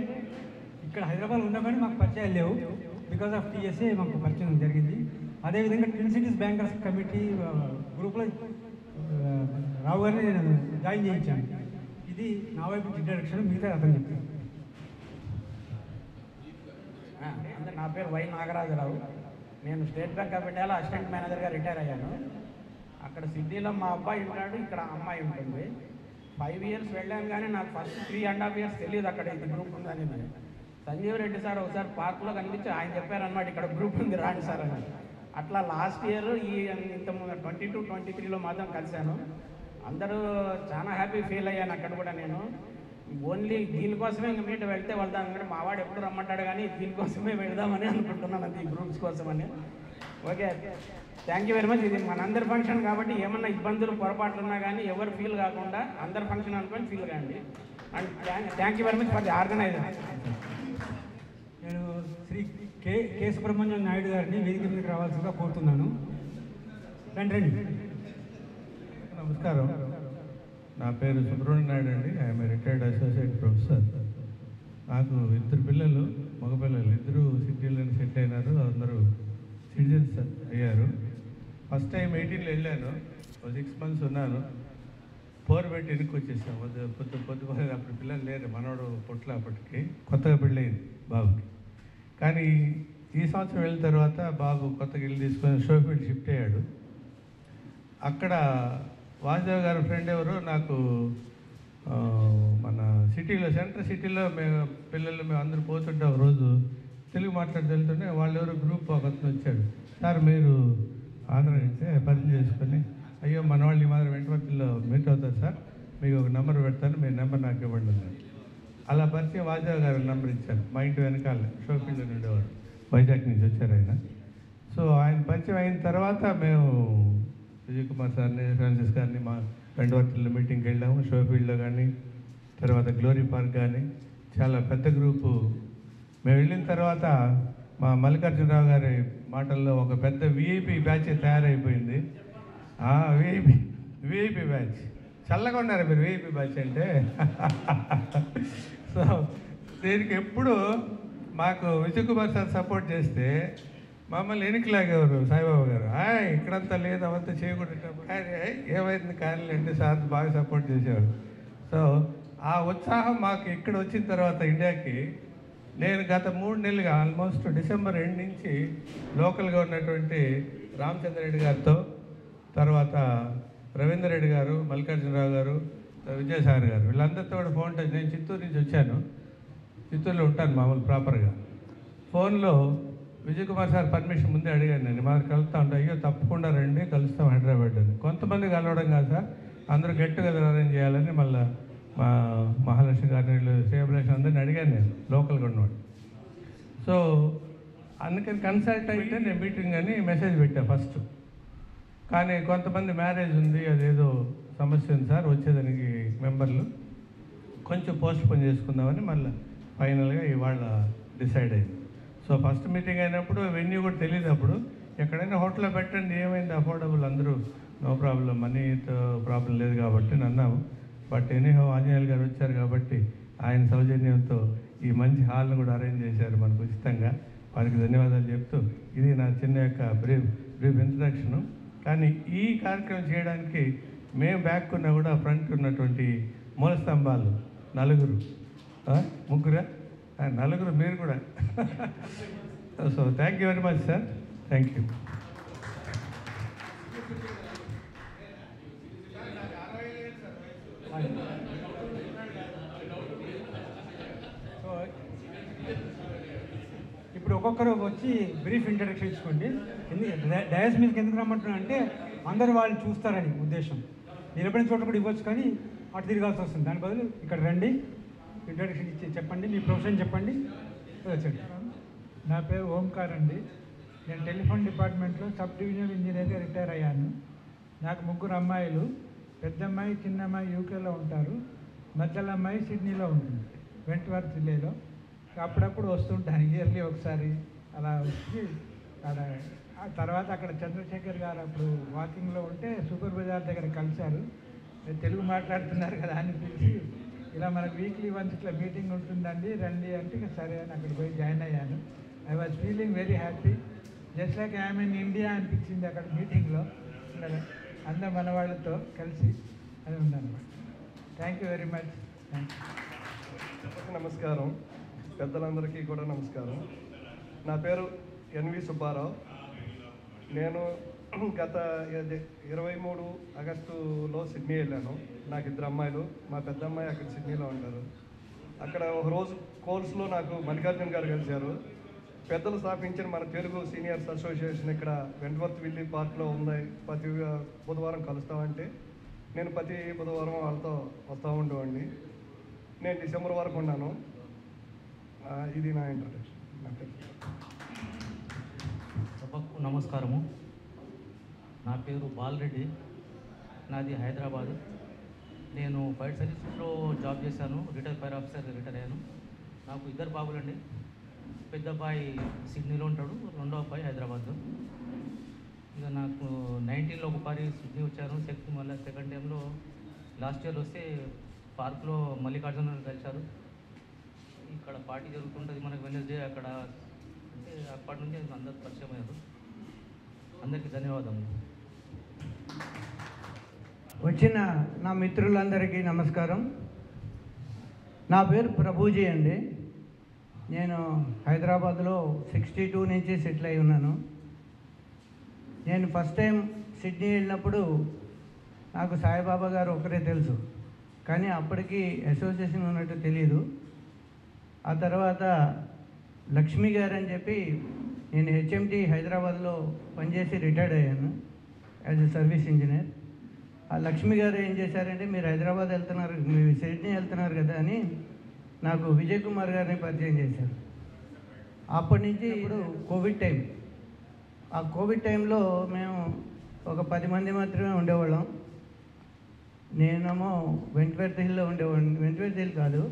ఇక్కడ హైదరాబాద్ ఉన్నా కానీ మాకు పరిచయాలు లేవు. బికాస్ ఆఫ్ టీఎస్ఏ మాకు పరిచయం జరిగింది. అదేవిధంగా ట్విన్ సిటీస్ బ్యాంకర్స్ కమిటీ గ్రూప్లో రావు గారిని నేను జాయిన్ చేయించాను. ఇది నా వైపు ఇంట్రడక్షన్, మిగతా అతను చెప్పాను. అంటే నా పేరు వై నాగరాజరావు. నేను స్టేట్ బ్యాంక్ ఆఫ్ ఇండియాలో అసిస్టెంట్ మేనేజర్గా రిటైర్ అయ్యాను. అక్కడ సిడ్నీలో మా అబ్బాయి ఉంటాడు, ఇక్కడ అమ్మాయి ఉంటుంది. 5 years వెళ్ళాను కానీ నాకు ఫస్ట్ 3.5 years తెలియదు అక్కడ ఇది గ్రూప్ ఉందని. సంజీవ్ రెడ్డి సార్ ఒకసారి పార్క్లో కనిపించి ఆయన చెప్పారనమాట, ఇక్కడ గ్రూప్ ఉంది రాండి సార్ అని. అట్లా లాస్ట్ ఇయర్ ఇంతకుముందు 22-23లో మాత్రం కలిశాను. అందరూ చాలా హ్యాపీ ఫీల్ అయ్యాను అక్కడ కూడా. నేను ఓన్లీ దీనికోసమే ఇంక మీట వెళ్తే వెళ్దాం, కానీ మా వాడు ఎప్పుడు రమ్మంటాడు కానీ దీనికోసమే వెళ్దామని అనుకుంటున్నాను, అది ఈ గ్రూప్స్ కోసమని. Okay, thank you very much. ఇది మనందరి ఫంక్షన్ కాబట్టి ఏమన్నా ఇబ్బందులు పొరపాట్లు ఉన్నా కానీ ఎవరు ఫీల్ కాకుండా అందరి ఫంక్షన్ అనుకొని ఫీల్ కాండి. And thank you very much for the organiser. నేను శ్రీ కె సుబ్రహ్మణ్యం నాయుడు గారిని వేదిక మీదకి రావాల్సిందిగా కోరుతున్నాను. రండి. నమస్కారం, నా పేరు సుబ్రహ్మణ్యం నాయుడు అండి. I'm retired associate professor. నాకు 2 పిల్లలు, మగపిల్లలు. 2 సిటీలో సెటిల్ అయినారు, అందరూ సిటిజన్స్ అయ్యారు. ఫస్ట్ టైం 18లో వెళ్ళాను, 6 months ఉన్నాను. 4 పెట్టి వెనక్కి వచ్చేసాం. పొద్దు అప్పుడు పిల్లలు లేరు, మనోడు పొట్ల అప్పటికి కొత్తగా పెళ్ళయింది బాబుకి. కానీ ఈ సంవత్సరం వెళ్ళిన తర్వాత బాబు కొత్తగా ఇల్లు తీసుకొని షోఫీల్డ్ షిఫ్ట్ అయ్యాడు. అక్కడ వాసుదేవ్ గారి ఫ్రెండ్ ఎవరు నాకు మన సిటీలో, సెంట్రల్ సిటీలో మేము అందరూ పోతుంటే ఒక రోజు తెలుగు మాట్లాడి వెళ్తుంటే వాళ్ళు ఎవరో గ్రూప్ ఒక అతను వచ్చాడు. సార్ మీరు ఆంధ్ర అయితే పరిచయం చేసుకొని, అయ్యో మన వాళ్ళు ఈ మాదిరి వెంటవర్తిలో మీట్ అవుతారు సార్, మీకు ఒక నెంబర్ పెడతాను, మీ నెంబర్ నాకు ఇవ్వండి అన్నారు. అలా పరిచయం వాసుదేవ్ గారు నెంబర్ ఇచ్చారు. మా ఇంటి వెనకాల షోఫీల్డ్లో ఉండేవారు, వైజాగ్ నుంచి వచ్చారు ఆయన. సో ఆయన పరిచయం అయిన తర్వాత మేము విజయ్ కుమార్ సార్ని, ఫ్రాన్సిస్ గారిని మా వెంటవర్తిలో మీటింగ్కి వెళ్ళాము. షోఫీల్డ్లో కానీ, తర్వాత గ్లోరీ పార్క్ కానీ, చాలా పెద్ద గ్రూపు. మేము వెళ్ళిన తర్వాత మా మల్లికార్జునరావు గారి మాటల్లో ఒక పెద్ద విఐపి బ్యాచ్ తయారైపోయింది. VIP batch. చల్లగా ఉన్నారు మీరు విఐపి బ్యాచ్ అంటే. సో దీనికి ఎప్పుడు మాకు విజయ్ కుమార్ సార్ సపోర్ట్ చేస్తే మమ్మల్ని ఎన్నికలాగేవారు సాయిబాబా గారు. ఇక్కడంతా లేదు, అవంతా చేయకూడదు. ఏమైంది కానీ సార్ బాగా సపోర్ట్ చేసేవారు. సో ఆ ఉత్సాహం మాకు ఇక్కడ వచ్చిన తర్వాత ఇండియాకి, నేను గత 3 నెలలుగా ఆల్మోస్ట్ డిసెంబర్ ఎండ్ నుంచి లోకల్గా ఉన్నటువంటి రామచంద్ర రెడ్డి గారితో, తర్వాత రవీందర్ రెడ్డి గారు, మల్లికార్జునరావు గారు, విజయసాగర్ గారు, వీళ్ళందరితో కూడా ఫోన్ టచ్. నేను చిత్తూరు నుంచి వచ్చాను, చిత్తూరులో ఉంటాను మామూలు ప్రాపర్గా. ఫోన్లో విజయ్ కుమార్ సార్ పర్మిషన్ ముందే అడిగాను నేను, మాది కలుస్తూ ఉంటాను. అయ్యో తప్పకుండా రండి, కలుస్తాం హైదరాబాద్ అని. కొంతమంది కలవడం కాదు సార్, అందరూ గెట్ టుగెదర్ అరేంజ్ చేయాలని మళ్ళీ మా మహాలక్ష్మి గారిని, శ్రీభిలాష్ అందరిని అడిగాను నేను, లోకల్గా ఉన్నవాడు. సో అందుకని కన్సల్ట్ అయితే నేను మీటింగ్ అని మెసేజ్ పెట్టాను ఫస్ట్. కానీ కొంతమంది మ్యారేజ్ ఉంది, అదేదో సమస్య ఉంది సార్, వచ్చేదానికి మెంబర్లు కొంచెం పోస్ట్పోన్ చేసుకుందామని మళ్ళీ ఫైనల్గా ఇవాళ డిసైడ్ అయింది. సో ఫస్ట్ మీటింగ్ అయినప్పుడు వెన్యూ కూడా తెలియదు. అప్పుడు ఎక్కడైనా హోటల్లో పెట్టండి, ఏమైంది అఫోర్డబుల్, అందరూ నో ప్రాబ్లం, మనీతో ప్రాబ్లం లేదు కాబట్టి అన్నాము. బట్ ఎనీహో ఆంజనేయులు గారు వచ్చారు కాబట్టి ఆయన సౌజన్యంతో ఈ మంచి హాల్ను కూడా అరేంజ్ చేశారు మనకు ఉచితంగా. వారికి ధన్యవాదాలు చెప్తూ ఇది నా చిన్న యొక్క బ్రీఫ్ ఇంట్రడక్షను. కానీ ఈ కార్యక్రమం చేయడానికి మేము బ్యాక్ ఉన్నా కూడా ఫ్రంట్ ఉన్నటువంటి మూల స్తంభాలు 4, 3, 4 మీరు కూడా. So thank you very much sir, thank you. So ఇప్పుడు ఒక్కొక్కరు వచ్చి బ్రీఫ్ ఇంట్రడక్షన్ ఇచ్చుకోండి. డయాస్ మీదకి ఎందుకు రమ్మంటున్నా అంటే అందరూ వాళ్ళు చూస్తారని ఉద్దేశం. నిలబడిన చోట కూడా ఇవ్వచ్చు కానీ అటు తిరగాల్సి వస్తుంది. దాని బదులు ఇక్కడ రండి, ఇంట్రడక్షన్ ఇచ్చి చెప్పండి, మీ ప్రొఫెషన్ చెప్పండి, వచ్చండి. నా పేరు ఓంకార్ అండి. నేను టెలిఫోన్ డిపార్ట్మెంట్లో సబ్ డివిజనల్ ఇంజనీర్గా రిటైర్ అయ్యాను. నాకు 3 అమ్మాయిలు. పెద్ద అమ్మాయి, చిన్న అమ్మాయి యూకేలో ఉంటారు, మధ్యలో అమ్మాయి సిడ్నీలో ఉంటుంది. వెంట్వర్త్ విలేలో. అప్పుడప్పుడు వస్తుంటాను, ఇయర్లీ ఒకసారి అలా వచ్చి అక్కడ. ఆ తర్వాత అక్కడ చంద్రశేఖర్ గారు అప్పుడు వాకింగ్లో ఉంటే సూపర్ బజార్ దగ్గర కలిశారు. తెలుగు మాట్లాడుతున్నారు కదా అని పిలిచి, ఇలా మనకు వీక్లీ వన్స్ ఇట్లా మీటింగ్ ఉంటుందండి రండి అంటే, ఇక సరే అని అక్కడ పోయి జాయిన్ అయ్యాను. I was feeling very happy, just like I'm in India అనిపించింది అక్కడ మీటింగ్లో. అందరూ మన వాళ్ళతో కలిసి అది ఉందన్నమాట. Thank you very much. నమస్కారం, పెద్దలందరికీ కూడా నమస్కారం. నా పేరు ఎన్వి సుబ్బారావు. నేను గత 23 ఆగస్టులో సిడ్నీ వెళ్ళాను. నాకు 2 అమ్మాయిలు. మా పెద్ద అమ్మాయి అక్కడ సిడ్నీలో ఉంటారు. అక్కడ ఒక రోజు కోర్సులో నాకు మల్లికార్జున్ గారు కలిశారు. పెద్దలు స్థాపించిన మన తెలుగు సీనియర్స్ అసోసియేషన్ ఇక్కడ వెంట్వర్త్ విల్లీ పార్క్లో ఉంది, ప్రతి బుధవారం కలుస్తామంటే నేను ప్రతి బుధవారం వాళ్ళతో వస్తూ ఉండేవాడిని. నేను డిసెంబర్ వరకు ఉన్నాను. ఇది నా ఇంట్రడక్షన్. సభకు నమస్కారము. నా పేరు బాలరెడ్డి, నాది హైదరాబాద్. నేను ఫైర్ సర్వీసెస్లో జాబ్ చేశాను, రిటైర్ ఫైర్ ఆఫీసర్ రిటైర్ అయ్యాను. నాకు 2 బాబులండి. పెద్ద అబ్బాయి సిడ్నీలో ఉంటాడు, రెండో అబ్బాయి హైదరాబాద్లో. ఇక నాకు 19లో ఒకసారి సిడ్నీ వచ్చాను. మళ్ళీ సెకండ్ టైంలో లాస్ట్ ఇయర్ వస్తే పార్క్లో మల్లికార్జున కలిశారు. ఇక్కడ పార్టీ జరుగుతుంటుంది మనకు వెనస్డే, అక్కడ అంటే అప్పటి నుంచి అందరు పరిచయం అయ్యారు. అందరికీ ధన్యవాదాలు. వచ్చిన నా మిత్రులందరికీ నమస్కారం. నా పేరు ప్రభుజీ అండి. నేను హైదరాబాద్లో 62 నుంచి సెటిల్ అయి ఉన్నాను. నేను ఫస్ట్ టైం సిడ్నీ వెళ్ళినప్పుడు నాకు సాయిబాబా గారు ఒకరే తెలుసు, కానీ అప్పటికి అసోసియేషన్ ఉన్నట్టు తెలియదు. ఆ తర్వాత లక్ష్మి గారు అని చెప్పి, నేను హెచ్ఎంటీ హైదరాబాద్లో పనిచేసి రిటైర్డ్ అయ్యాను యాజ్ ఎ సర్వీస్ ఇంజనీర్. ఆ లక్ష్మి గారు ఏం చేశారంటే, మీరు హైదరాబాద్ వెళ్తున్నారు, మీరు సిడ్నీ వెళ్తున్నారు కదా అని నాకు విజయ్ కుమార్ గారిని పరిచయం చేశారు. అప్పటి నుంచి ఇప్పుడు కోవిడ్ టైం. ఆ కోవిడ్ టైంలో మేము ఒక 10 మంది మాత్రమే ఉండేవాళ్ళం. నేనేమో వెంట్వర్త్ హిల్లో ఉండేవాడిని. వెంట్వర్త్ హిల్ కాదు,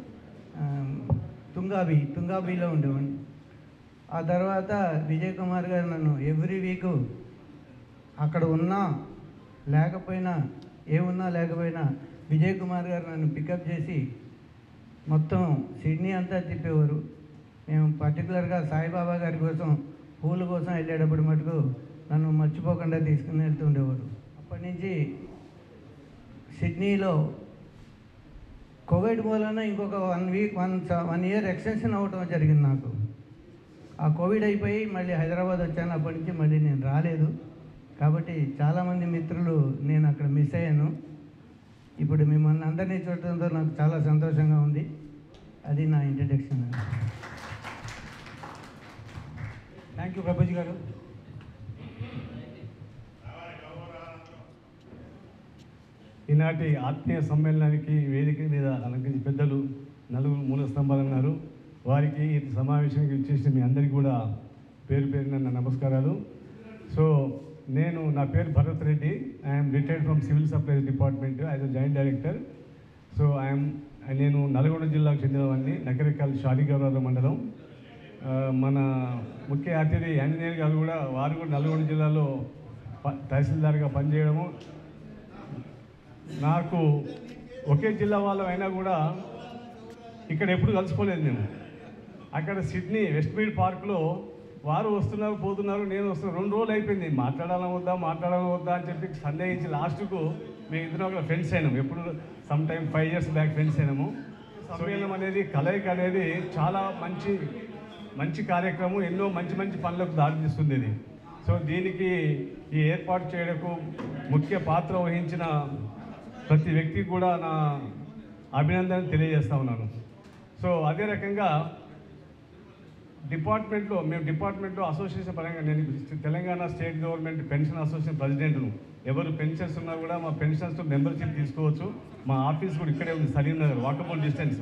తుంగాబీలో ఉండేవాడిని. ఆ తర్వాత విజయ్ కుమార్ గారు నన్ను ఎవ్రీ వీకు అక్కడ ఉన్నా లేకపోయినా, ఏమున్నా లేకపోయినా విజయ్ కుమార్ గారు నన్ను పికప్ చేసి మొత్తం సిడ్నీ అంతా తిప్పేవారు. మేము పర్టికులర్గా సాయిబాబా గారి కోసం, పూల కోసం వెళ్ళేటప్పుడు మటుకు నన్ను మర్చిపోకుండా తీసుకుని వెళ్తూ ఉండేవారు. అప్పటి నుంచి సిడ్నీలో కోవిడ్ మూలన ఇంకొక 1 ఇయర్ ఎక్స్టెన్షన్ అవ్వటం జరిగింది నాకు. ఆ కోవిడ్ అయిపోయి మళ్ళీ హైదరాబాద్ వచ్చాను. అప్పటి నుంచి మళ్ళీ నేను రాలేదు. కాబట్టి చాలామంది మిత్రులు నేను అక్కడ మిస్ అయ్యాను. ఇప్పుడు మిమ్మల్ని అందరినీ చూడటంతో నాకు చాలా సంతోషంగా ఉంది. అది నా ఇంట్రడక్షన్. థ్యాంక్ యూ ప్రభుజీ గారు. ఈనాటి ఆత్మీయ సమ్మేళనానికి వేదిక మీద అలంకరించి పెద్దలు 4 మూల స్తంభాలు ఉన్నారు. వారికి ఈ సమావేశానికి వచ్చేసి మీ అందరికీ కూడా పేరు పేరున నా నమస్కారాలు. సో నా పేరు Bharat Reddy. I'm retired from civil supplies department as a joint director. So నేను నల్గొండ జిల్లాకు చెందినవాడిని, నకరికల్ షాలిగౌరవ మండలం. మన ముఖ్య అతిథి ఆంజనేయులు గారు కూడా, వారు కూడా నల్గొండ జిల్లాలో తహసీల్దార్గా పనిచేయడము. నాకు ఒకే జిల్లా వాళ్ళం అయినా కూడా ఇక్కడ ఎప్పుడు కలుసుకోలేదు మేము. అక్కడ సిడ్నీ వెస్ట్మీడ్ పార్క్లో వారు వస్తున్నారు పోతున్నారు, నేను వస్తున్నాను. 2 రోజులు అయిపోయింది, మాట్లాడాలని వద్దా అని చెప్పి సందేహించి లాస్ట్కు మేము ఇద్దరం అక్కడ ఫ్రెండ్స్ అయినాము. ఎప్పుడు some time 5 years back friends అయినాము. సమ్మేళనం అనేది, కలయిక అనేది చాలా మంచి కార్యక్రమం, ఎన్నో మంచి పనులకు దారితీస్తుంది ఇది. సో దీనికి ఈ ఏర్పాటు చేయడానికి ముఖ్య పాత్ర వహించిన ప్రతి వ్యక్తికి కూడా నా అభినందన తెలియజేస్తా ఉన్నాను. సో అదే రకంగా మేము డిపార్ట్మెంట్లో అసోసియేషన్ పరంగా, నేను Telangana state government pension association ప్రెసిడెంట్ను. ఎవరు పెన్షన్స్ ఉన్నా కూడా మా పెన్షన్స్తో మెంబర్షిప్ తీసుకోవచ్చు. మా ఆఫీస్ కూడా ఇక్కడే ఉంది, సలీంనగర్, వాకబుల్ డిస్టెన్స్.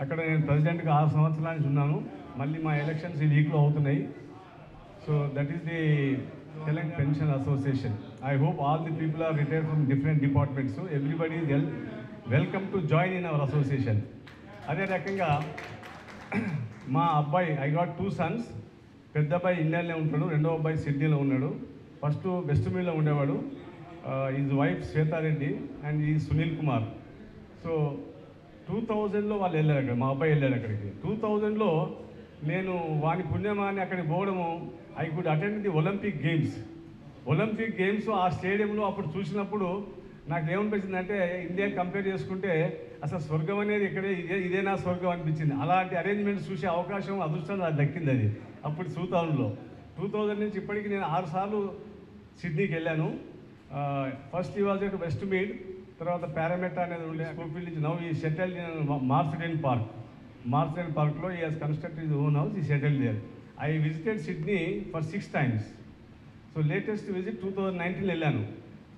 అక్కడ నేను ప్రెసిడెంట్గా 6 సంవత్సరాల నుంచి ఉన్నాను. మళ్ళీ మా ఎలక్షన్స్ ఈ వీక్లో అవుతున్నాయి. So that is the Telangana pension association. I hope all the people are retired from different departments. Everybody is welcome to join in our association. అదే రకంగా మా అబ్బాయి ఐ గాట్ 2 సన్స్. పెద్ద అబ్బాయి ఇండియాలోనే ఉంటాడు, రెండో అబ్బాయి సిడ్నీలో ఉన్నాడు. ఫస్ట్ వెస్ట్ మీల్లో ఉండేవాడు. ఈజ్ వైఫ్ శ్వేతారెడ్డి అండ్ ఈ సునీల్ కుమార్. సో 2000లో వాళ్ళు వెళ్ళారు అక్కడ, మా అబ్బాయి వెళ్ళాడు అక్కడికి. 2000లో నేను వాని పుణ్యమాన్ని అక్కడికి పోవడము, I could attend the Olympic games ఆ స్టేడియంలో అప్పుడు చూసినప్పుడు నాకు ఏమనిపించిందంటే ఇండియా కంపేర్ చేసుకుంటే అసలు స్వర్గం అనేది ఇక్కడే ఇదేనా స్వర్గం అనిపించింది. అలాంటి అరేంజ్మెంట్స్ చూసే అవకాశం అదృష్టం నాకు దక్కింది అది అప్పుడు 2000 నుంచి ఇప్పటికి నేను 6 సార్లు సిడ్నీకి వెళ్ళాను. ఫస్ట్ ఈ వాజ్ ఎట్ వెస్ట్ మీడ్, తర్వాత పారామెటా అనేది ఉండే స్కూల్ఫీల్డ్ నుంచి నౌ ఈ సెటిల్డ్ ఇన్ మార్సిడెన్ పార్క్లో he has constructed his own house, he settled there. I visited Sydney for 6 times. So latest visit 2019 వెళ్ళాను.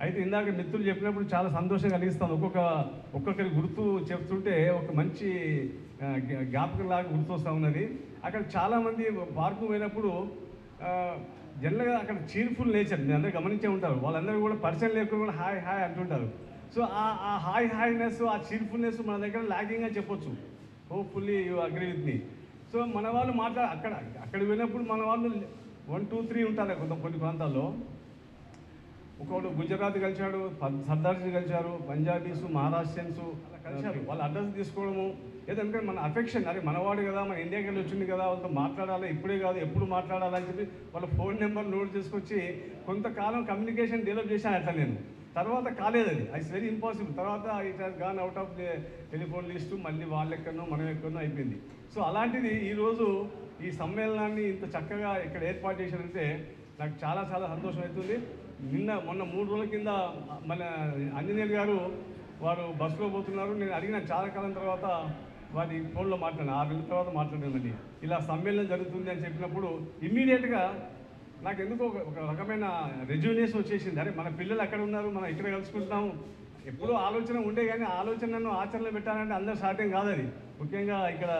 అయితే ఇందాక మిత్రులు చెప్పినప్పుడు చాలా సంతోషం కలిగిస్తాను. ఒక్కొక్కరి గుర్తు చెప్తుంటే ఒక మంచి జ్ఞాపకం లాగా గుర్తొస్తూ ఉన్నది. అక్కడ చాలామంది పార్కు పోయినప్పుడు జనరల్గా అక్కడ చీర్ఫుల్ నేచర్ మీరు అందరూ గమనించే ఉంటారు. వాళ్ళందరూ కూడా పరిచయం లేకుండా కూడా హాయ్ హాయ్ అంటుంటారు. సో ఆ హాయ్నెస్, ఆ చీర్ఫుల్నెస్ మన దగ్గర లాగింగ్ అని చెప్పొచ్చు. Hopefully you agree with me. So మన వాళ్ళు అక్కడ పోయినప్పుడు మన వాళ్ళు 1, 2, 3 ఉంటారు కొన్ని ప్రాంతాల్లో. ఒకడు గుజరాత్ కలిశాడు, సర్దార్జీ కలిశారు, పంజాబీస్, మహారాష్ట్రియన్స్ కలిశారు. వాళ్ళ అడ్రస్ తీసుకోవడము ఏదంటే మన అఫెక్షన్, అరే మనవాడు కదా, మన ఇండియాకి వెళ్ళి వచ్చింది కదా, వాళ్ళతో మాట్లాడాలి, ఇప్పుడే కాదు ఎప్పుడు మాట్లాడాలని చెప్పి వాళ్ళ ఫోన్ నెంబర్ నోట్ చేసుకొచ్చి కొంతకాలం కమ్యూనికేషన్ డెవలప్ చేశాను. అట్లా నేను తర్వాత కాలేదు, అది ఇట్స్ వెరీ ఇంపాసిబుల్. తర్వాత it has gone out of the telephone list, మళ్ళీ వాళ్ళ ఎక్కడనో మనం ఎక్కడనో అయిపోయింది. సో అలాంటిది ఈరోజు ఈ సమ్మేళనాన్ని ఇంత చక్కగా ఇక్కడ ఏర్పాటు చేశారంటే నాకు చాలా చాలా సంతోషం అవుతుంది. మొన్న 3 రోజుల కింద మన ఆంజనేయులు గారు వారు బస్సులో పోతున్నారు. నేను అడిగిన చాలా కాలం తర్వాత వారి ఫోన్లో మాట్లాడాను, 6 నెలల తర్వాత మాట్లాడానండి. ఇలా సమ్మేళనం జరుగుతుంది అని చెప్పినప్పుడు ఇమ్మీడియట్గా నాకు ఎందుకో ఒక రకమైన రెజ్యూనేషన్ వచ్చేసింది. అరే మన పిల్లలు అక్కడ ఉన్నారు, మనం ఇక్కడ కలుసుకుంటున్నాము. ఎప్పుడూ ఆలోచన ఉండే కానీ ఆలోచనను ఆచరణలో పెట్టాలంటే అందరూ సాధ్యం కాదు. అది ముఖ్యంగా ఇక్కడ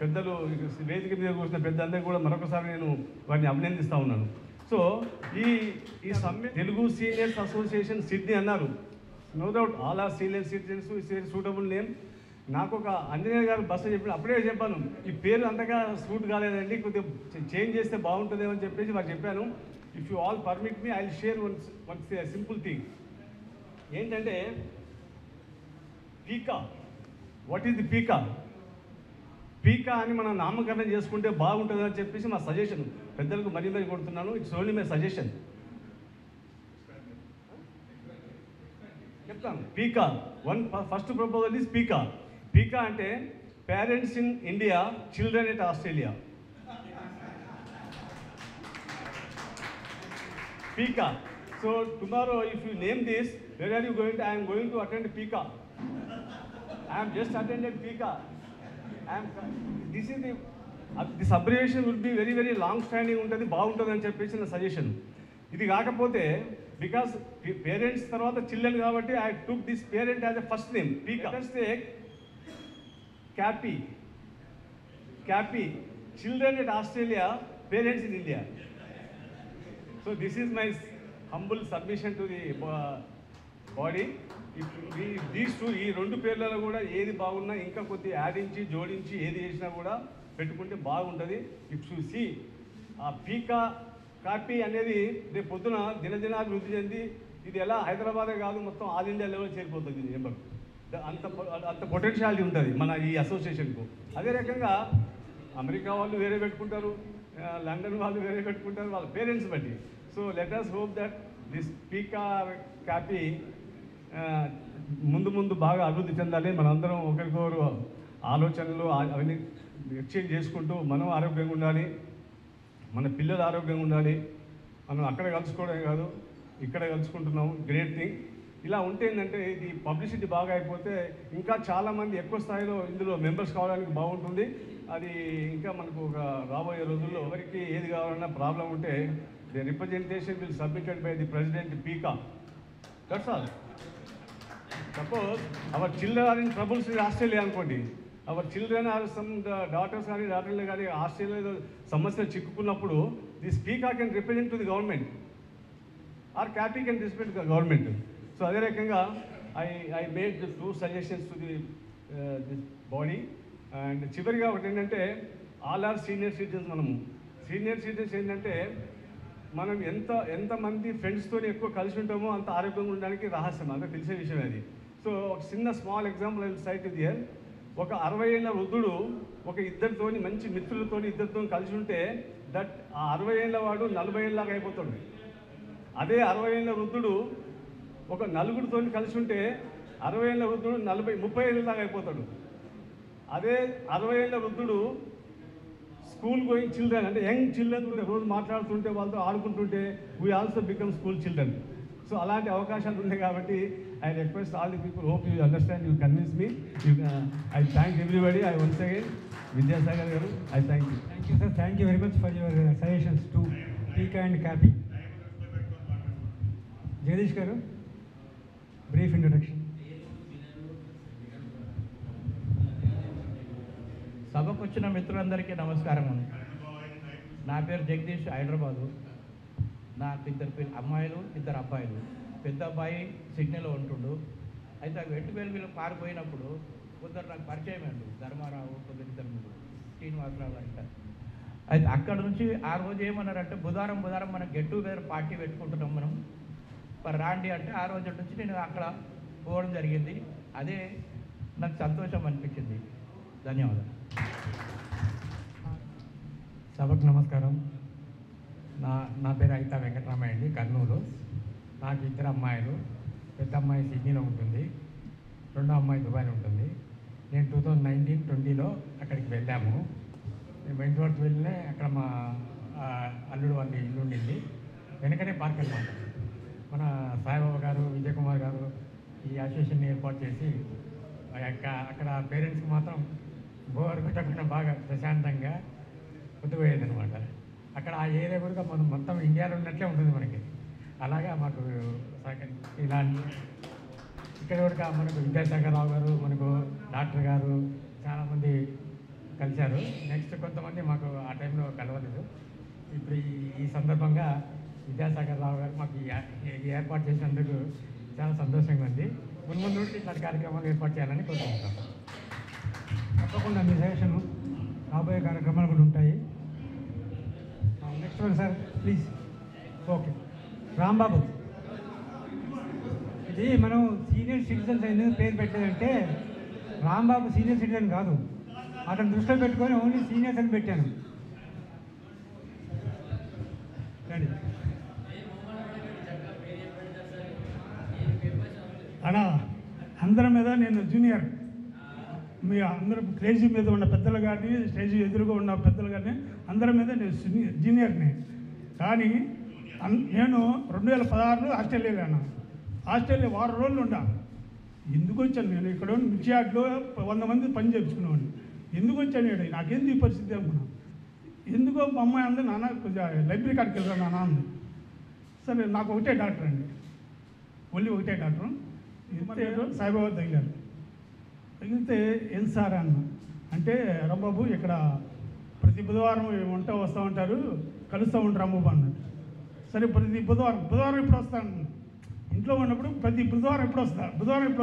పెద్దలు వేదిక మీద కూర్చున్న పెద్దలందరికీ కూడా మరొకసారి నేను వారిని అభినందిస్తూ ఉన్నాను. సో ఈ తెలుగు సీనియర్స్ అసోసియేషన్ సిడ్నీ అన్నారు. No doubt all are senior citizens, it's suitable name. నాకు ఒక ఆంజనేయ గారు బస్సు చెప్పిన అప్పుడే చెప్పాను, ఈ పేరు అంతగా సూట్ కాలేదండి, కొద్దిగా చేంజ్ చేస్తే బాగుంటుందేమో అని చెప్పేసి వారు చెప్పాను. If you all permit me, I will share one simple thing. ఏంటంటే పీకా, వాట్ ఈస్ ది పీకా? పీకా అని మనం నామకరణం చేసుకుంటే బాగుంటుంది అని చెప్పేసి మా సజెషన్. పెద్దలకు మరీ కొడుతున్నాను, ఇట్స్ ఓన్లీ మై సజెషన్. చెప్తాను. PICA first proposal is PICA. PICA అంటే parents in India, children at Australia. PICA. So tomorrow if you name this, where are you going to? I'm going to attend PICA. I'm just attended PICA. This abbreviation will be very very long standing ఉంటుంది, బాగుంటుంది అని చెప్పేసి నా suggestion. ఇది కాకపోతే because parents తర్వాత children కాబట్టి I took this parent as a first name PICA. CAPI, children at Australia, parents in India. So this is my humble submission to the body. These two, ఈ 2 పేర్లలో కూడా ఏది బాగున్నా ఇంకా కొద్దిగా యాడించి జోడించి ఏది చేసినా కూడా పెట్టుకుంటే బాగుంటుంది. ఇఫ్ యు సీ ఆ పీకా కాపీ అనేది రేపు పొద్దున దినదినాభివృద్ధి చెంది ఇది ఎలా హైదరాబాదే కాదు మొత్తం ఆల్ ఇండియా లెవెల్ చేరిపోతుంది. నెంబర్ అంత పొటెన్షియాలిటీ ఉంటుంది మన ఈ అసోసియేషన్కు. అదే రకంగా అమెరికా వాళ్ళు వేరే పెట్టుకుంటారు, లండన్ వాళ్ళు వేరే పెట్టుకుంటారు, వాళ్ళ పేరెంట్స్ బట్టి. So let us hope that this PICA CAPI ముందు బాగా అభివృద్ధి చెందాలి. మనందరం ఒకరికొకరు ఆలోచనలు అవన్నీ ఎక్స్చేంజ్ చేసుకుంటూ మనం ఆరోగ్యంగా ఉండాలి, మన పిల్లలు ఆరోగ్యంగా ఉండాలి. మనం అక్కడ కలుసుకోవడమే కాదు ఇక్కడ కలుసుకుంటున్నాం, గ్రేట్ థింగ్. ఇలా ఉంటే ఏంటంటే ఇది పబ్లిసిటీ బాగా అయిపోతే ఇంకా చాలామంది ఎక్కువ స్థాయిలో ఇందులో మెంబర్స్ కావడానికి బాగుంటుంది. అది ఇంకా మనకు ఒక రాబోయే రోజుల్లో ఎవరికి ఏది కావాలన్నా ప్రాబ్లం ఉంటే the representation will submitted by the president PICA. That's all. Suppose our children are in troubles in Australia అనుకోండి, our children are some daughters కానీ డాటర్లు కానీ ఆస్ట్రేలియాలో సమస్యలు చిక్కుకున్నప్పుడు this PICA can represent to the government or CAPI can represent the government. So అదే రకంగా I made the 2 suggestions to the this body. And చివరిగా ఒకటి ఏంటంటే ఆల్ ఆర్ సీనియర్ సిటిజన్స్. మనము సీనియర్ సిటిజన్స్ ఏంటంటే మనం ఎంతమంది ఫ్రెండ్స్తో ఎక్కువ కలిసి ఉంటామో అంత ఆరోగ్యంగా ఉండడానికి రహస్యం, అంత తెలిసే విషయం అది. సో ఒక చిన్న స్మాల్ ఎగ్జాంపుల్ ఐ సైట్ ఇది. ఒక 60 ఏళ్ళ వృద్ధుడు ఒక ఇద్దరితోని మంచి మిత్రులతో ఇద్దరితో కలిసి ఉంటే దట్ ఆ 60 ఏళ్ళ వాడు 40 ఏళ్ళలాగా అయిపోతాడు. అదే 60 ఏళ్ళ వృద్ధుడు ఒక నలుగురితో కలిసి ఉంటే 60 ఏళ్ళ వృద్ధుడు 30 ఏళ్ళలాగా అయిపోతాడు. అదే 60 ఏళ్ళ వృద్ధుడు స్కూల్ గోయింగ్ చిల్డ్రన్ అంటే యంగ్ చిల్డ్రన్ ఉంటే రోజు మాట్లాడుతుంటే వాళ్ళతో ఆడుకుంటుంటే we also become school children. So అలాంటి అవకాశాలు ఉన్నాయి కాబట్టి I request all the people, hope you understand, you convince me. I thank everybody. I once again Vidyasagar garu, I thank you. Thank you sir. Thank you very much for your suggestions to టీకా and CAPI. Jagadish garu, brief introduction. సభకు వచ్చిన మిత్రులందరికీ నమస్కారం. నా పేరు జగదీష్, హైదరాబాదు. నాకు ఇద్దరు అమ్మాయిలు, ఇద్దరు అబ్బాయిలు. పెద్ద అబ్బాయి సిడ్నీలో ఉంటుండు. అయితే ఆ వెంటువెలుగులో పారిపోయినప్పుడు కొందరు నాకు పరిచయం అండి, ధర్మారావు, ఇద్దరు శ్రీనివాసరావు అంటారు. అయితే అక్కడ నుంచి ఆ రోజు ఏమన్నారంటే బుధవారం మనం గెట్ టుగెదర్ పార్టీ పెట్టుకుంటున్నాం మనం, మరి రాండి అంటే ఆ రోజు నుంచి నేను అక్కడ పోవడం జరిగింది. అదే నాకు సంతోషం అనిపించింది. ధన్యవాదాలు. సభకు నమస్కారం. నా పేరు అయితా వెంకటరామయ్య అండి, కర్నూలు. నాకు ఇద్దరు అమ్మాయిలు. పెద్ద అమ్మాయి సిడ్నీలో ఉంటుంది, రెండో అమ్మాయి దుబాయ్లో ఉంటుంది. నేను 2019-20లో అక్కడికి వెళ్ళాము. నేను వెంటవర్త్ వెళ్ళినే అక్కడ మా అల్లుడు వాళ్ళ ఇల్లు ఉండింది. వెనకనే పార్క్ అనమాట. మన సాయిబాబా గారు, విజయ్ కుమార్ గారు ఈ అసోసియేషన్ ఏర్పాటు చేసి అక్కడ పేరెంట్స్కి మాత్రం బోర్ కొట్టకుండా బాగా ప్రశాంతంగా పొద్దుపోయేది అనమాట. అక్కడ ఆ ఏరియా కూడా మనం మొత్తం ఇండియాలో ఉన్నట్లే ఉంటుంది మనకి. అలాగా మాకు ఇలా ఇక్కడ కూడా మనకు విద్యాసాగర్ రావు గారు, మనకు డాక్టర్ గారు చాలామంది కలిశారు. నెక్స్ట్ కొంతమంది మాకు ఆ టైంలో కలవలేదు. ఇప్పుడు ఈ సందర్భంగా విద్యాసాగర్ రావు గారు మాకు ఈ ఏర్పాటు చేసినందుకు చాలా సంతోషంగా ఉంది. ముందు ఇట్లాంటి కార్యక్రమాలు ఏర్పాటు చేయాలని కోరుకుంటున్నాం. తప్పకుండా మీ సజెషన్ రాబోయే కార్యక్రమాలు కూడా ఉంటాయి. Next one sir please. Okay, Rambabu. ఇది మనం సీనియర్ సిటిజన్స్ ఎందుకు పేరు పెట్టలేదంటే రాంబాబు సీనియర్ సిటిజన్ కాదు, అతను దృష్టిలో పెట్టుకొని ఓన్లీ సీనియర్స్ అని పెట్టాను. అలా అందరి మీద నేను జూనియర్, మీ అందరూ క్రేజీ మీద ఉన్న పెద్దలు కానీ స్టేజ్ ఎదురుగా ఉన్న పెద్దలు కానీ అందరి మీద నేను జూనియర్ని. కానీ నేను 2016లో ఆస్ట్రేలియా వెళ్ళాను. ఆస్ట్రేలియా 6 రోజులు ఉండా. ఎందుకు వచ్చాను నేను ఇక్కడ మిర్చియాడ్లో 100 మంది పని చేయించుకునేవాడిని. ఎందుకు వచ్చాను ఇక్కడ, నాకేంది ఈ పరిస్థితి అనుకున్నాను. ఎందుకో మా అమ్మాయి అంది, నాన్న కొంచెం లైబ్రరీ కాడికి వెళ్తాను నాన్న అంది. సరే, నాకు ఒకటే డాక్టర్ అండి, ఓన్లీ ఒకటే డాక్టరు. సాయిబాబా తగిలారు. తగిలితే ఏం సార్ అన్న అంటే, రాంబాబు ఇక్కడ ప్రతి బుధవారం వంట వస్తూ ఉంటారు, కలుస్తూ ఉంటారు రాంబాబు అన్నారు. సరే, ప్రతి బుధవారం ఎప్పుడు వస్తాను, ఇంట్లో ఉన్నప్పుడు ప్రతి బుధవారం ఎప్పుడు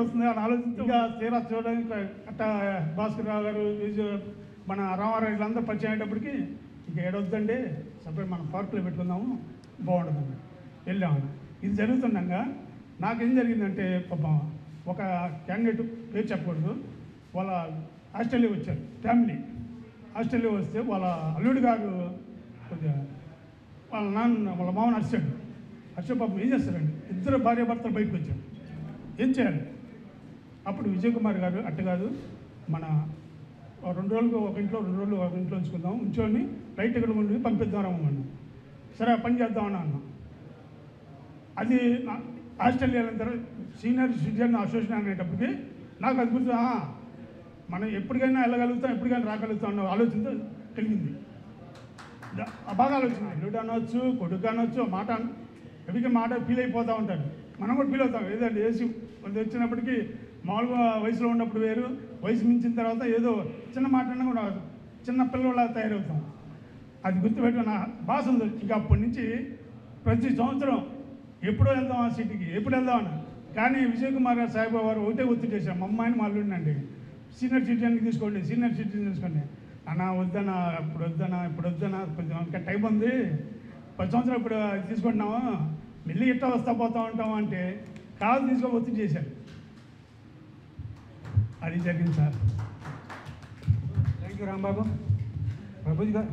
వస్తుంది అని ఆలోచించి ఇంకా తీరా చూడడానికి అట్ట భాస్కర్ రావు గారు, మన రామారావు వీళ్ళందరూ పరిచయం అయ్యేటప్పటికి ఇంకా ఏడొద్దండి, సపరేట్ మనం పార్కులో పెట్టుకుందాము, బాగుంటుందండి. వెళ్ళాము. ఇది జరుగుతుండగా నాకేం జరిగిందంటే, పాపం ఒక క్యాండిడేట్ పేరు చెప్పకూడదు, వాళ్ళ ఆస్ట్రేలియా వచ్చారు ఫ్యామిలీ. ఆస్ట్రేలియా వస్తే వాళ్ళ అల్లుడు గారు కొద్దిగా వాళ్ళ మామూలు అరిచాడు. పాపం ఏం చేస్తారండి, ఇద్దరు భార్యాభర్తలు బయటకు వచ్చారు. ఏం చేయాలి? అప్పుడు విజయ్ కుమార్ గారు అట్ట కాదు, మన 2 రోజులు ఒక ఇంట్లో 2 రోజులు ఒక ఇంట్లో ఉంచుకుందాం, ఉంచుకొని ఫ్లైట్ టికెట్ ఉండి పంపిద్దాం రమ్మన్నాను. సరే, ఆ పని చేద్దామని అన్నా. అది ఆస్ట్రేలియా తర్వాత సీనియర్ సిటిజన్ అసోసియేషన్ అనేటప్పటికి నాకు అది గుర్తు, మనం ఎప్పటికైనా వెళ్ళగలుగుతాం, ఎప్పటికైనా రాగలుగుతాం అన్న ఆలోచనతో కలిగింది. బాగా ఆలోచన, ఇల్లుడు అనవచ్చు, కొడుకు అనవచ్చు, మాట ఎప్పటికీ మాట ఫీల్ అయిపోతూ ఉంటాడు. మనం కూడా ఫీల్ అవుతాం. ఏదంటే ఏసీ కొంత వచ్చినప్పటికీ మామూలుగా వయసులో ఉన్నప్పుడు వేరు, వయసు మించిన తర్వాత ఏదో చిన్న మాట అన్నా కూడా చిన్న పిల్లలా తయారవుతాం. అది గుర్తుపెట్టుకున్న భాష ఉంది. ఇంకా అప్పటి నుంచి ప్రతి సంవత్సరం ఎప్పుడో వెళ్దాం ఆ సిటీకి, ఎప్పుడు వెళ్దామని. కానీ విజయ్ కుమార్ గారు, సాయిబాబా గారు ఒకటే ఒత్తిడి చేశారు, మా అమ్మాయిని మా అల్లుడినండి సీనియర్ సిటిజన్కి తీసుకోండి, సీనియర్ సిటిజన్ తీసుకోండి. అన్న వద్దనా ఇప్పుడు వద్దనా కొంచెం ఇంకా టైం ఉంది 10 సంవత్సరాలు ఇప్పుడు తీసుకుంటున్నాము మళ్ళీ ఇట్లా పోతా ఉంటాము అంటే కాదు తీసుకొని ఒత్తిడి చేశారు. అది జరిగింది sir. Thank you Rambabu. Prabhuji గారు,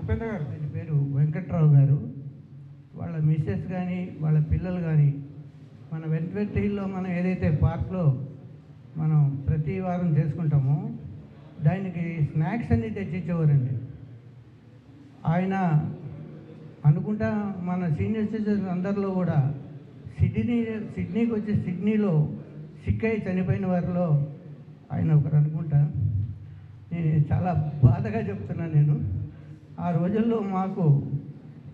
ఉపేంద్ర గారు. ఆయన పేరు వెంకట్రావు గారు. వాళ్ళ మిస్సెస్ కానీ వాళ్ళ పిల్లలు కానీ మన వెంకటగిరిలో మనం ఏదైతే పార్క్లో మనం ప్రతి వారం చేసుకుంటామో దానికి స్నాక్స్ అన్నీ తెచ్చిచ్చేవారండి. ఆయన అనుకుంటా మన సీనియర్ సిటిజన్స్ అందరిలో కూడా సిడ్నీకి వచ్చి సిడ్నీలో సిక్ అయి చనిపోయిన వారిలో ఆయన ఒకరు అనుకుంటా. నేను చాలా బాధగా చెప్తున్నాను. నేను ఆ రోజుల్లో మాకు